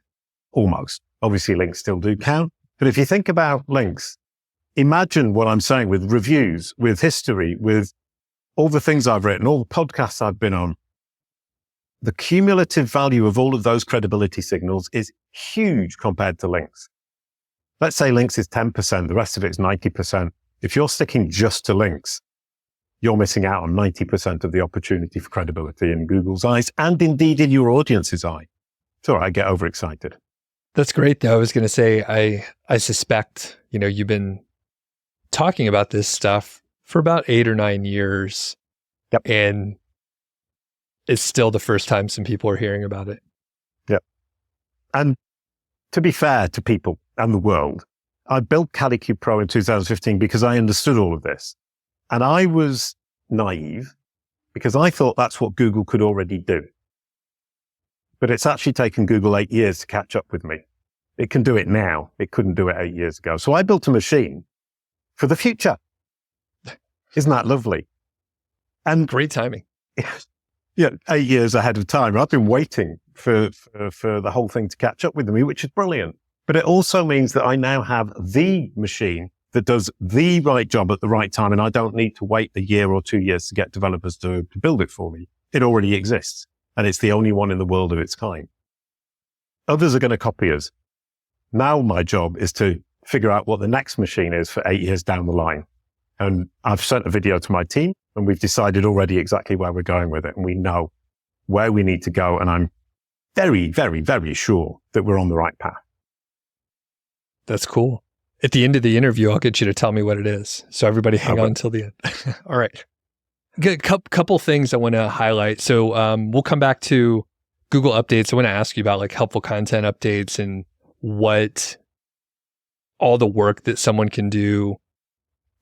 Almost. Obviously, links still do count. But if you think about links, imagine what I'm saying with reviews, with history, with all the things I've written, all the podcasts I've been on. The cumulative value of all of those credibility signals is huge compared to links. Let's say links is 10%, the rest of it is 90%. If you're sticking just to links, you're missing out on 90% of the opportunity for credibility in Google's eyes, and indeed in your audience's eye. Sorry, I get overexcited. That's great, though. I was going to say, I suspect, you've been talking about this stuff for about 8 or 9 years. Yep. And it's still the first time some people are hearing about it. Yep. And to be fair to people and the world, I built Kalicube Pro in 2015 because I understood all of this. And I was naive because I thought that's what Google could already do. But it's actually taken Google 8 years to catch up with me. It can do it now. It couldn't do it 8 years ago. So I built a machine for the future. Isn't that lovely? And great timing. Yeah, 8 years ahead of time. I've been waiting for the whole thing to catch up with me, which is brilliant. But it also means that I now have the machine that does the right job at the right time, and I don't need to wait a year or 2 years to get developers to build it for me. It already exists, and it's the only one in the world of its kind. Others are going to copy us. Now my job is to figure out what the next machine is for 8 years down the line. And I've sent a video to my team and we've decided already exactly where we're going with it. And we know where we need to go. And I'm very, very, very sure that we're on the right path. That's cool. At the end of the interview, I'll get you to tell me what it is. So everybody hang on until the end. All right. Good. Couple things I want to highlight. So we'll come back to Google updates. I want to ask you about like helpful content updates and what all the work that someone can do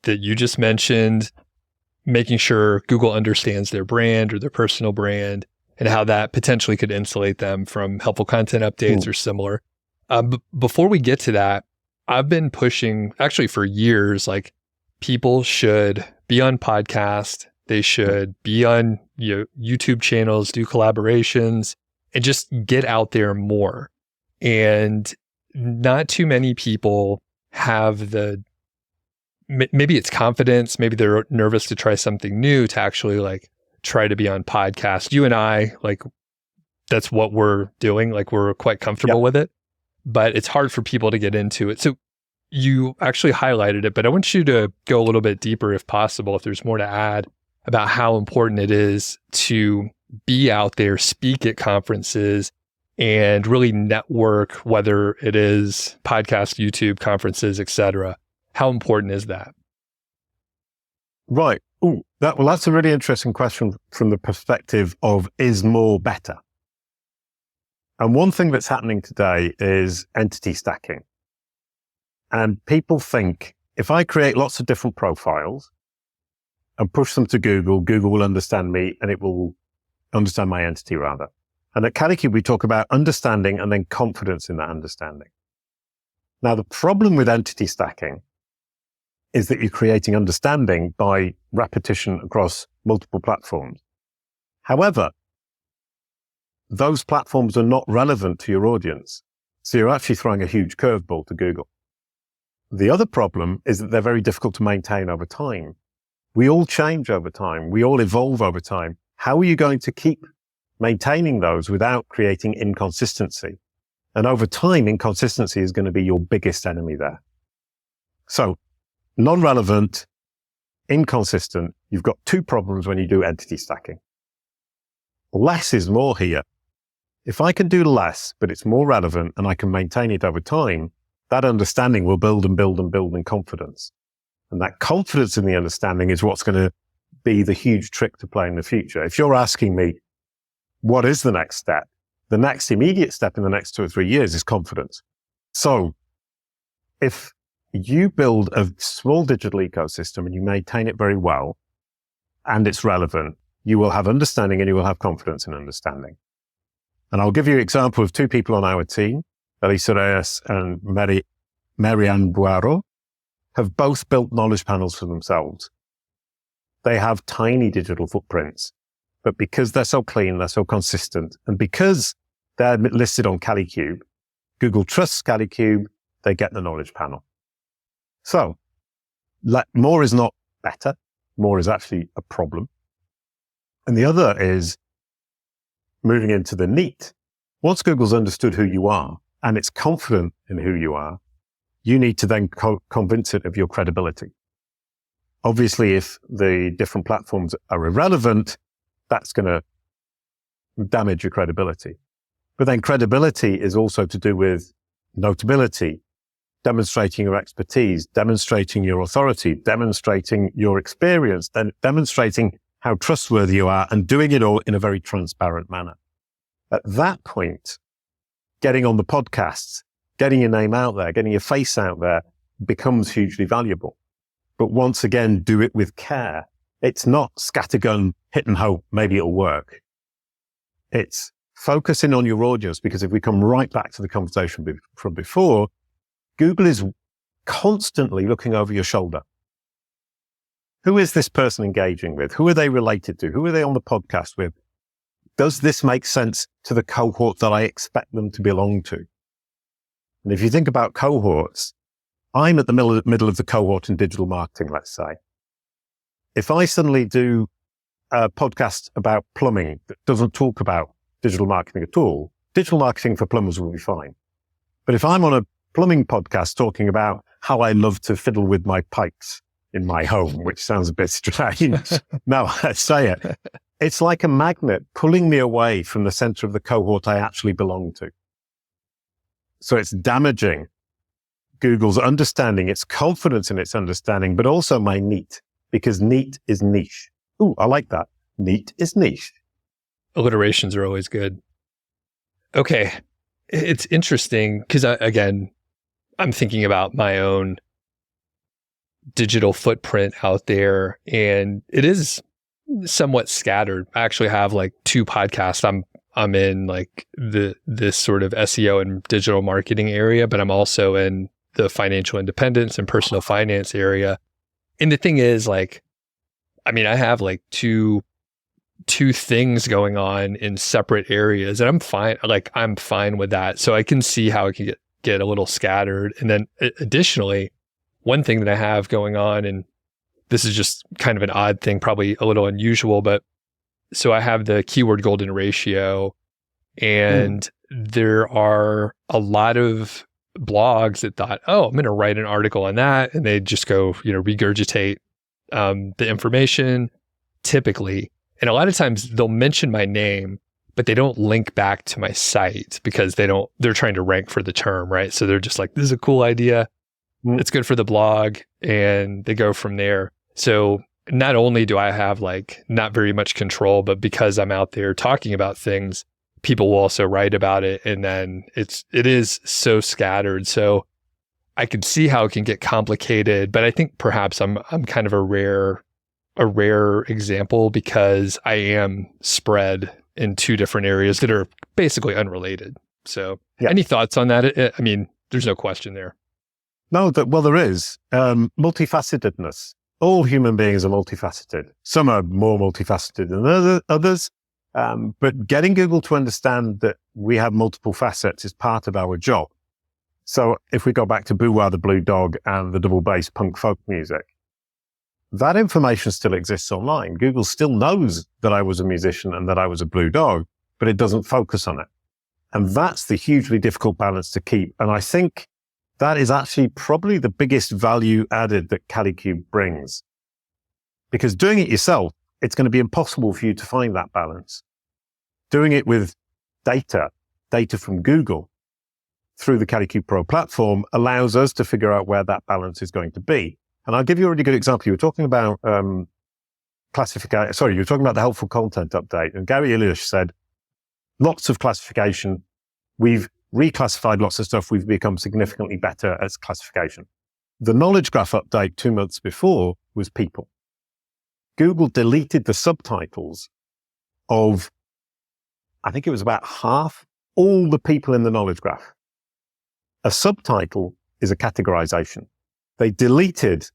that you just mentioned, making sure Google understands their brand or their personal brand and how that potentially could insulate them from helpful content updates or similar. Before we get to that, I've been pushing actually for years, like people should be on podcasts. They should be on YouTube channels, do collaborations, and just get out there more. And not too many people have maybe it's confidence, maybe they're nervous to try something new, to actually like try to be on podcasts. You and I, like, that's what we're doing. Like, we're quite comfortable with it, but it's hard for people to get into it. So you actually highlighted it, but I want you to go a little bit deeper if possible, if there's more to add about how important it is to be out there, speak at conferences, and really network, whether it is podcast, YouTube, conferences, etc. How important is that? Right. That's a really interesting question from the perspective of, is more better? And one thing that's happening today is entity stacking. And people think, if I create lots of different profiles and push them to Google, Google will understand me and it will understand my entity rather. And at Kalicube, we talk about understanding and then confidence in that understanding. Now, the problem with entity stacking is that you're creating understanding by repetition across multiple platforms. However, those platforms are not relevant to your audience. So you're actually throwing a huge curveball to Google. The other problem is that they're very difficult to maintain over time. We all change over time. We all evolve over time. How are you going to keep maintaining those without creating inconsistency? And over time, inconsistency is going to be your biggest enemy there. So non-relevant, inconsistent, you've got two problems when you do entity stacking. Less is more here. If I can do less, but it's more relevant and I can maintain it over time, that understanding will build and build and build in confidence. And that confidence in the understanding is what's going to be the huge trick to play in the future. If you're asking me, what is the next step? The next immediate step in the next 2 or 3 years is confidence. So if you build a small digital ecosystem and you maintain it very well and it's relevant, you will have understanding and you will have confidence in understanding. And I'll give you an example of two people on our team, Elisa Reyes and Marianne Buaro, have both built knowledge panels for themselves. They have tiny digital footprints, but because they're so clean, they're so consistent, and because they're listed on Kalicube, Google trusts Kalicube, they get the knowledge panel. So more is not better. More is actually a problem. And the other is moving into the neat. Once Google's understood who you are and it's confident in who you are, you need to then convince it of your credibility. Obviously, if the different platforms are irrelevant, that's going to damage your credibility. But then credibility is also to do with notability, demonstrating your expertise, demonstrating your authority, demonstrating your experience, then demonstrating how trustworthy you are, and doing it all in a very transparent manner. At that point, getting on the podcasts, getting your name out there, getting your face out there becomes hugely valuable. But once again, do it with care. It's not scattergun, hit and hope, maybe it'll work. It's focusing on your audience, because if we come right back to the conversation from before, Google is constantly looking over your shoulder. Who is this person engaging with? Who are they related to? Who are they on the podcast with? Does this make sense to the cohort that I expect them to belong to? And if you think about cohorts, I'm at the middle of the cohort in digital marketing, let's say. If I suddenly do a podcast about plumbing that doesn't talk about digital marketing at all, digital marketing for plumbers will be fine. But if I'm on a plumbing podcast talking about how I love to fiddle with my pipes in my home, which sounds a bit strange. No, I say it. It's like a magnet pulling me away from the center of the cohort I actually belong to. So it's damaging Google's understanding, its confidence in its understanding, but also my neat, because neat is niche. Ooh, I like that. Neat is niche. Alliterations are always good. Okay. It's interesting because, again, I'm thinking about my own digital footprint out there, and it is somewhat scattered. I actually have like 2 podcasts. I'm in like this sort of SEO and digital marketing area, but I'm also in the financial independence and personal finance area. And the thing is, like, I mean, I have like two things going on in separate areas, and I'm fine with that. So I can see how it can get a little scattered. And then additionally, one thing that I have going on, and this is just kind of an odd thing, probably a little unusual, but so I have the keyword golden ratio, and there are a lot of blogs that thought, oh, I'm going to write an article on that. And they just go, regurgitate the information typically. And a lot of times they'll mention my name, but they don't link back to my site because they're trying to rank for the term, right? So they're just like, this is a cool idea. It's good for the blog. And they go from there. So not only do I have like not very much control, but because I'm out there talking about things, people will also write about it. And then it is so scattered. So I could see how it can get complicated, but I think perhaps I'm kind of a rare example because I am spread in 2 different areas that are basically unrelated. So Any thoughts on that? I mean, there's no question there. No, there is. Multifacetedness. All human beings are multifaceted. Some are more multifaceted than others. But getting Google to understand that we have multiple facets is part of our job. So if we go back to Boo Wow the Blue Dog and the double bass punk folk music, that information still exists online. Google still knows that I was a musician and that I was a blue dog, but it doesn't focus on it. And that's the hugely difficult balance to keep. And I think that is actually probably the biggest value added that Kalicube brings. Because doing it yourself, it's going to be impossible for you to find that balance. Doing it with data from Google through the Kalicube Pro platform allows us to figure out where that balance is going to be. And I'll give you a really good example. You were talking about classification. Sorry, you were talking about the helpful content update. And Gary Illyush said, lots of classification. We've reclassified lots of stuff. We've become significantly better at classification. The knowledge graph update 2 months before was people. Google deleted the subtitles of, I think it was about half, all the people in the knowledge graph. A subtitle is a categorization. They deleted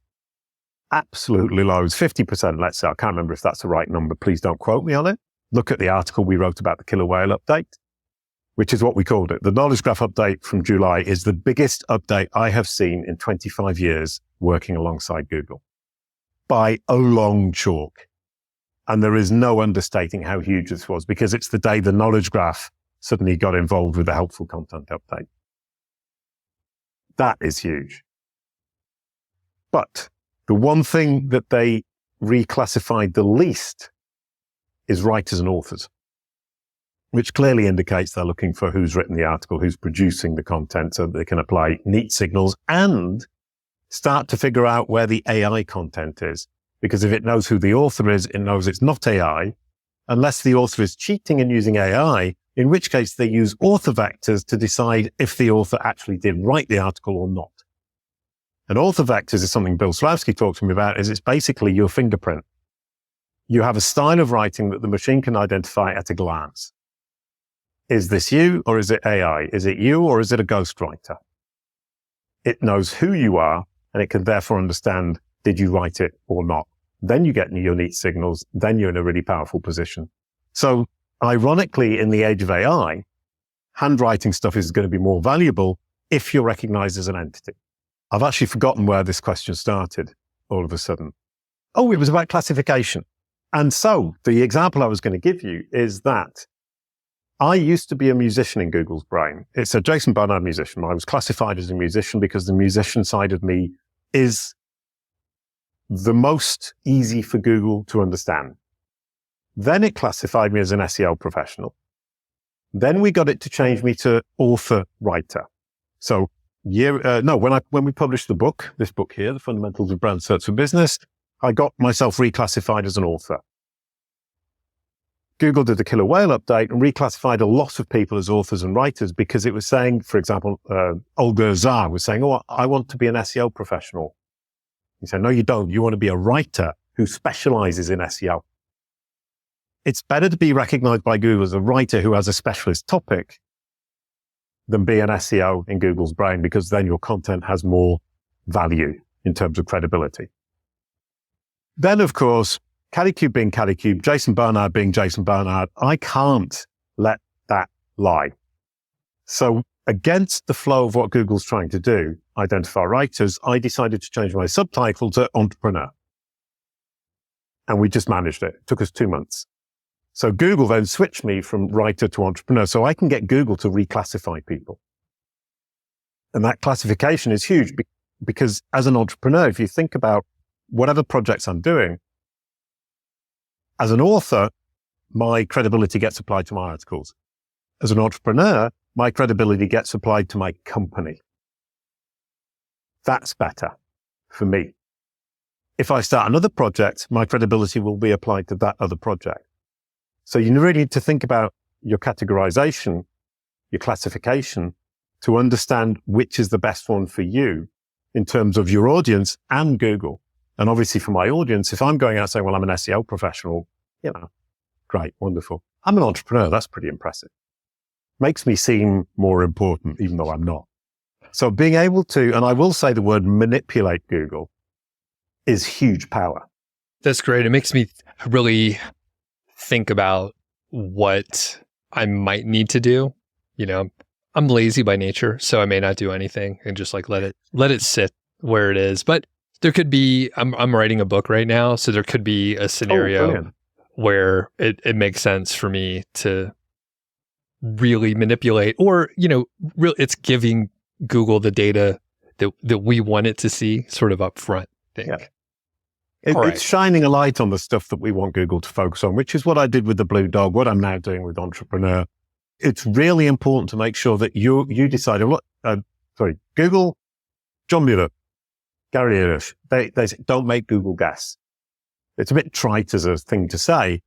absolutely loads, 50%, let's say. I can't remember if that's the right number. Please don't quote me on it. Look at the article we wrote about the killer whale update, which is what we called it. The knowledge graph update from July is the biggest update I have seen in 25 years working alongside Google by a long chalk. And there is no understating how huge this was because it's the day the knowledge graph suddenly got involved with the helpful content update. That is huge. But the one thing that they reclassified the least is writers and authors, which clearly indicates they're looking for who's written the article, who's producing the content so that they can apply neat signals and start to figure out where the AI content is. Because if it knows who the author is, it knows it's not AI, unless the author is cheating and using AI, in which case they use author vectors to decide if the author actually did write the article or not. And author vectors is something Bill Slavsky talked to me about, is it's basically your fingerprint. You have a style of writing that the machine can identify at a glance. Is this you or is it AI? Is it you or is it a ghostwriter? It knows who you are and it can therefore understand, did you write it or not? Then you get your neat signals. Then you're in a really powerful position. So ironically, in the age of AI, handwriting stuff is going to be more valuable if you're recognized as an entity. I've actually forgotten where this question started all of a sudden. Oh, it was about classification. And so the example I was going to give you is that I used to be a musician in Google's brain. It's a Jason Barnard musician. I was classified as a musician because the musician side of me is the most easy for Google to understand. Then it classified me as an SEO professional. Then we got it to change me to author writer. So when we published this book here, The Fundamentals of Brand Search for Business, I got myself reclassified as an author. Google did the killer whale update and reclassified a lot of people as authors and writers because it was saying, for example, Olga Zar was saying, oh, I want to be an SEO professional. He said, no, you don't. You want to be a writer who specializes in SEO. It's better to be recognized by Google as a writer who has a specialist topic than be an SEO in Google's brain, because then your content has more value in terms of credibility. Then, of course, Kalicube being Kalicube, Jason Barnard being Jason Barnard, I can't let that lie. So against the flow of what Google's trying to do, identify writers, I decided to change my subtitle to entrepreneur. And we just managed it. It took us 2 months. So Google then switched me from writer to entrepreneur, so I can get Google to reclassify people. And that classification is huge because as an entrepreneur, if you think about whatever projects I'm doing, as an author, my credibility gets applied to my articles. As an entrepreneur, my credibility gets applied to my company. That's better for me. If I start another project, my credibility will be applied to that other project. So you really need to think about your categorization, your classification, to understand which is the best one for you in terms of your audience and Google. And obviously for my audience, if I'm going out saying, well, I'm an SEO professional, great, wonderful. I'm an entrepreneur. That's pretty impressive. Makes me seem more important, even though I'm not. So being able to, and I will say the word manipulate Google, is huge power. That's great. It makes me really think about what I might need to do. I'm lazy by nature, so I may not do anything and just let it sit where it is. But there could be, I'm writing a book right now, so there could be a scenario where it makes sense for me to really manipulate, or, it's giving Google the data that we want it to see sort of up front. Yeah. It's shining a light on the stuff that we want Google to focus on, which is what I did with the Blue Dog, what I'm now doing with Entrepreneur. It's really important to make sure that you decide, Google, John Mueller, Gary Irish, they say, don't make Google guess. It's a bit trite as a thing to say,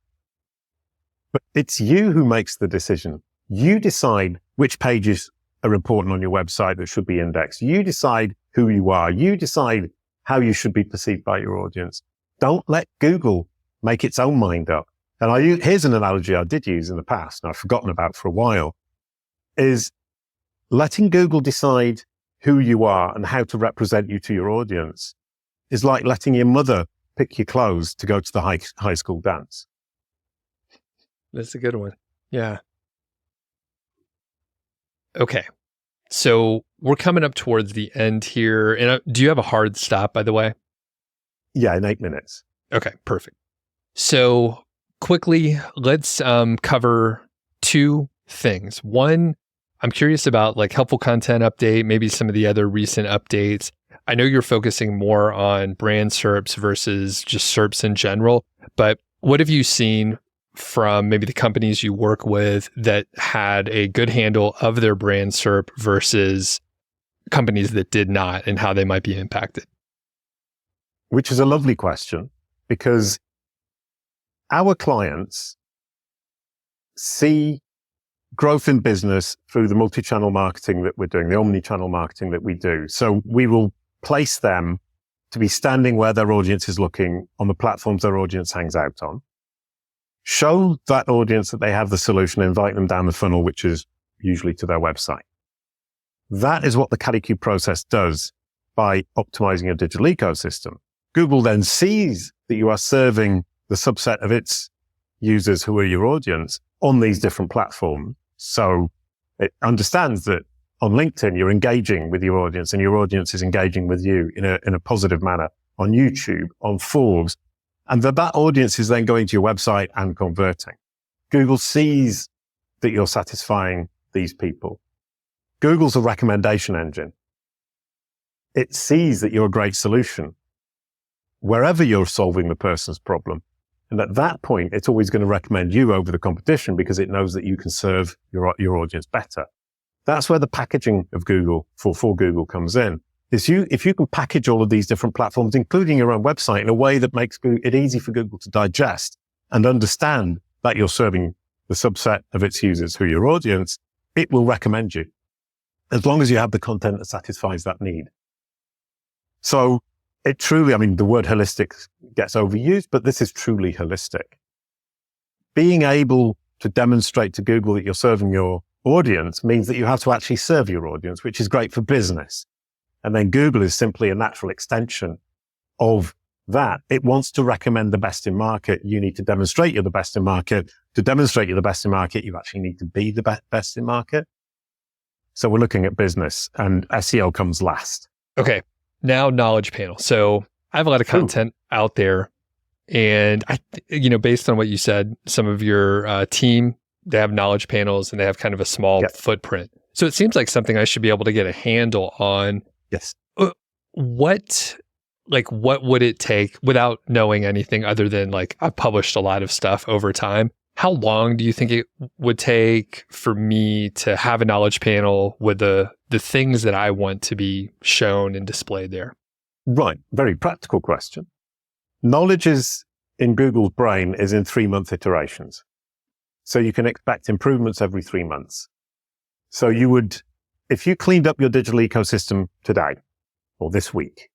but it's you who makes the decision. You decide which pages are important on your website that should be indexed. You decide who you are. You decide how you should be perceived by your audience. Don't let Google make its own mind up. And here's an analogy I did use in the past, and I've forgotten about for a while, is letting Google decide who you are and how to represent you to your audience is like letting your mother pick your clothes to go to the high school dance. That's a good one. Yeah. Okay. So we're coming up towards the end here. And do you have a hard stop, by the way? Yeah, in 8 minutes. Okay, perfect. So quickly, let's cover two things. One, I'm curious about helpful content update, maybe some of the other recent updates. I know you're focusing more on brand SERPs versus just SERPs in general, but what have you seen from maybe the companies you work with that had a good handle of their brand SERP versus companies that did not, and how they might be impacted? Which is a lovely question, because our clients see growth in business through the multi-channel marketing that we're doing, the omni-channel marketing that we do. So we will place them to be standing where their audience is looking, on the platforms their audience hangs out on. Show that audience that they have the solution, invite them down the funnel, which is usually to their website. That is what the Kalicube process does by optimizing your digital ecosystem. Google then sees that you are serving the subset of its users who are your audience on these different platforms. So it understands that on LinkedIn, you're engaging with your audience and your audience is engaging with you in a positive manner, on YouTube, on Forbes, and that audience is then going to your website and converting. Google sees that you're satisfying these people. Google's a recommendation engine. It sees that you're a great solution wherever you're solving the person's problem. And at that point, it's always going to recommend you over the competition because it knows that you can serve your audience better. That's where the packaging of Google for Google comes in. If you can package all of these different platforms, including your own website, in a way that makes it easy for Google to digest and understand that you're serving the subset of its users who are your audience, it will recommend you as long as you have the content that satisfies that need. So it truly, the word holistic gets overused, but this is truly holistic. Being able to demonstrate to Google that you're serving your audience means that you have to actually serve your audience, which is great for business. And then Google is simply a natural extension of that. It wants to recommend the best in market. You need to demonstrate you're the best in market. To demonstrate you're the best in market, you actually need to be the best in market. So we're looking at business, and SEO comes last. Okay. Now knowledge panel. So I have a lot of content out there, and based on what you said, some of your team, they have knowledge panels and they have kind of a small footprint. So it seems like something I should be able to get a handle on. Yes. What would it take, without knowing anything other than I've published a lot of stuff over time? How long do you think it would take for me to have a knowledge panel with the things that I want to be shown and displayed there? Right. Very practical question. Knowledge is in Google's brain is in 3-month iterations. So you can expect improvements every 3 months. So you would, if you cleaned up your digital ecosystem today or this week,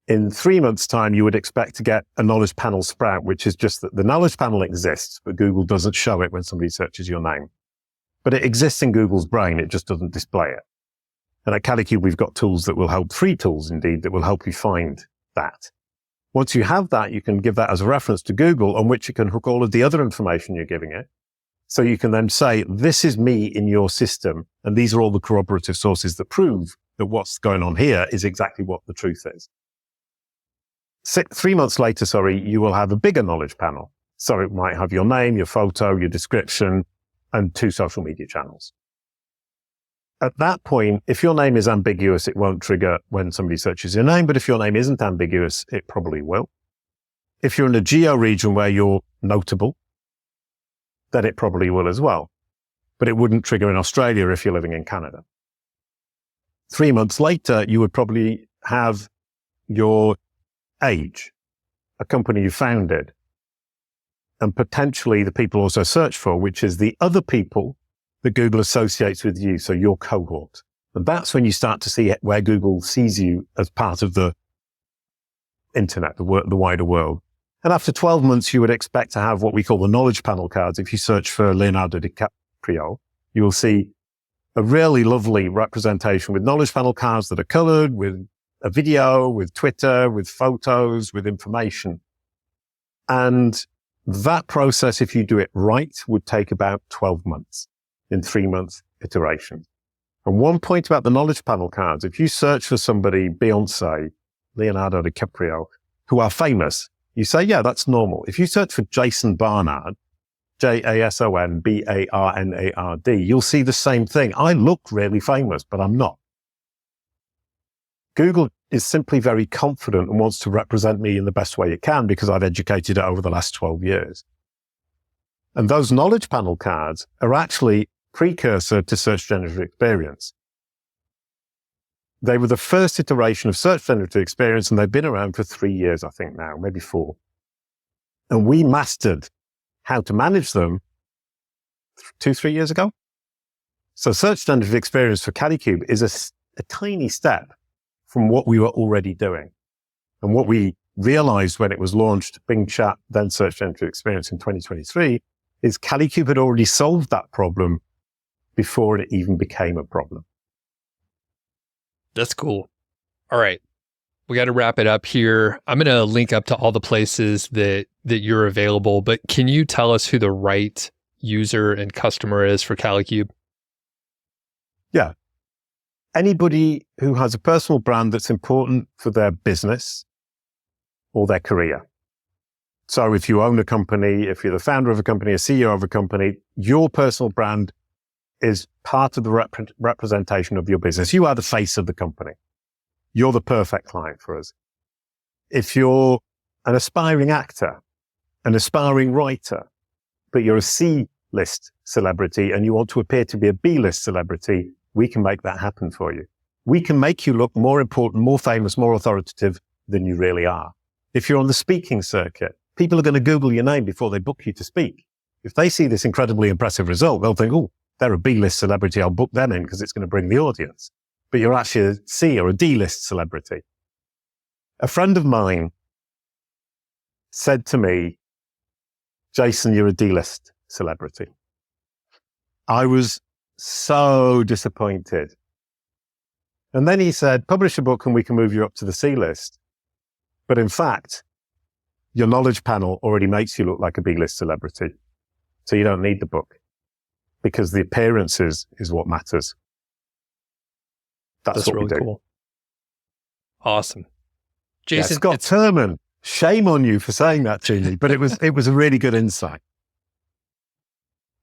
in 3 months' time, you would expect to get a knowledge panel sprout, which is just that the knowledge panel exists, but Google doesn't show it when somebody searches your name. But it exists in Google's brain. It just doesn't display it. And at Kalicube, we've got tools that will help, free tools indeed, that will help you find that. Once you have that, you can give that as a reference to Google on which you can hook all of the other information you're giving it. So you can then say, this is me in your system, and these are all the corroborative sources that prove that what's going on here is exactly what the truth is. 3 months later, you will have a bigger knowledge panel. So it might have your name, your photo, your description, and 2 social media channels. At that point, if your name is ambiguous, it won't trigger when somebody searches your name. But if your name isn't ambiguous, it probably will. If you're in a geo region where you're notable, then it probably will as well. But it wouldn't trigger in Australia if you're living in Canada. 3 months later, you would probably have your age, a company you founded, and potentially the people also search for, which is the other people that Google associates with you, so your cohort. And that's when you start to see where Google sees you as part of the internet, the wider world. And after 12 months, you would expect to have what we call the knowledge panel cards. If you search for Leonardo DiCaprio, you will see a really lovely representation with knowledge panel cards that are colored, with a video, with Twitter, with photos, with information. And that process, if you do it right, would take about 12 months in 3-month iterations. And one point about the knowledge panel cards, if you search for somebody, Beyonce, Leonardo DiCaprio, who are famous, you say, yeah, that's normal. If you search for Jason Barnard, Jasonbarnard, you'll see the same thing. I look really famous, but I'm not. Google is simply very confident and wants to represent me in the best way it can because I've educated it over the last 12 years. And those knowledge panel cards are actually precursor to Search Generative Experience. They were the first iteration of Search Generative Experience, and they've been around for 3 years, I think now, maybe 4. And we mastered how to manage them 2-3 years ago. So Search Generative Experience for Kalicube is a tiny step from what we were already doing. And what we realized when it was launched, Bing Chat, then Search Generative Experience in 2023, is Kalicube had already solved that problem before it even became a problem. That's cool. All right. We got to wrap it up here. I'm going to link up to all the places that you're available, but can you tell us who the right user and customer is for Kalicube? Yeah. Anybody who has a personal brand that's important for their business or their career. So if you own a company, if you're the founder of a company, a CEO of a company, your personal brand is part of the representation of your business. You are the face of the company. You're the perfect client for us. If you're an aspiring actor, an aspiring writer, but you're a C-list celebrity and you want to appear to be a B-list celebrity, we can make that happen for you. We can make you look more important, more famous, more authoritative than you really are. If you're on the speaking circuit, people are going to Google your name before they book you to speak. If they see this incredibly impressive result, they'll think, oh, they're a B-list celebrity. I'll book them in because it's going to bring the audience. But you're actually a C or a D-list celebrity. A friend of mine said to me, Jason, you're a D-list celebrity. I was so disappointed. And then he said, publish a book and we can move you up to the C-list. But in fact, your knowledge panel already makes you look like a B-list celebrity. So you don't need the book because the appearances is what matters. That's what really we do. Cool. Awesome. Jason, Scott Turman, shame on you for saying that to me, but it was a really good insight.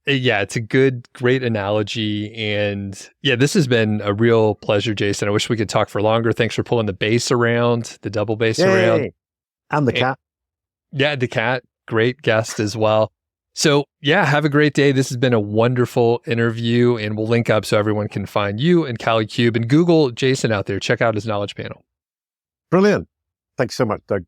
Yeah, it's a great analogy. And yeah, this has been a real pleasure, Jason. I wish we could talk for longer. Thanks for pulling the bass around, the double bass around. And the cat. Yeah, the cat. Great guest as well. So yeah, have a great day. This has been a wonderful interview, and we'll link up so everyone can find you and CaliCube, and Google Jason out there. Check out his knowledge panel. Brilliant. Thanks so much, Doug.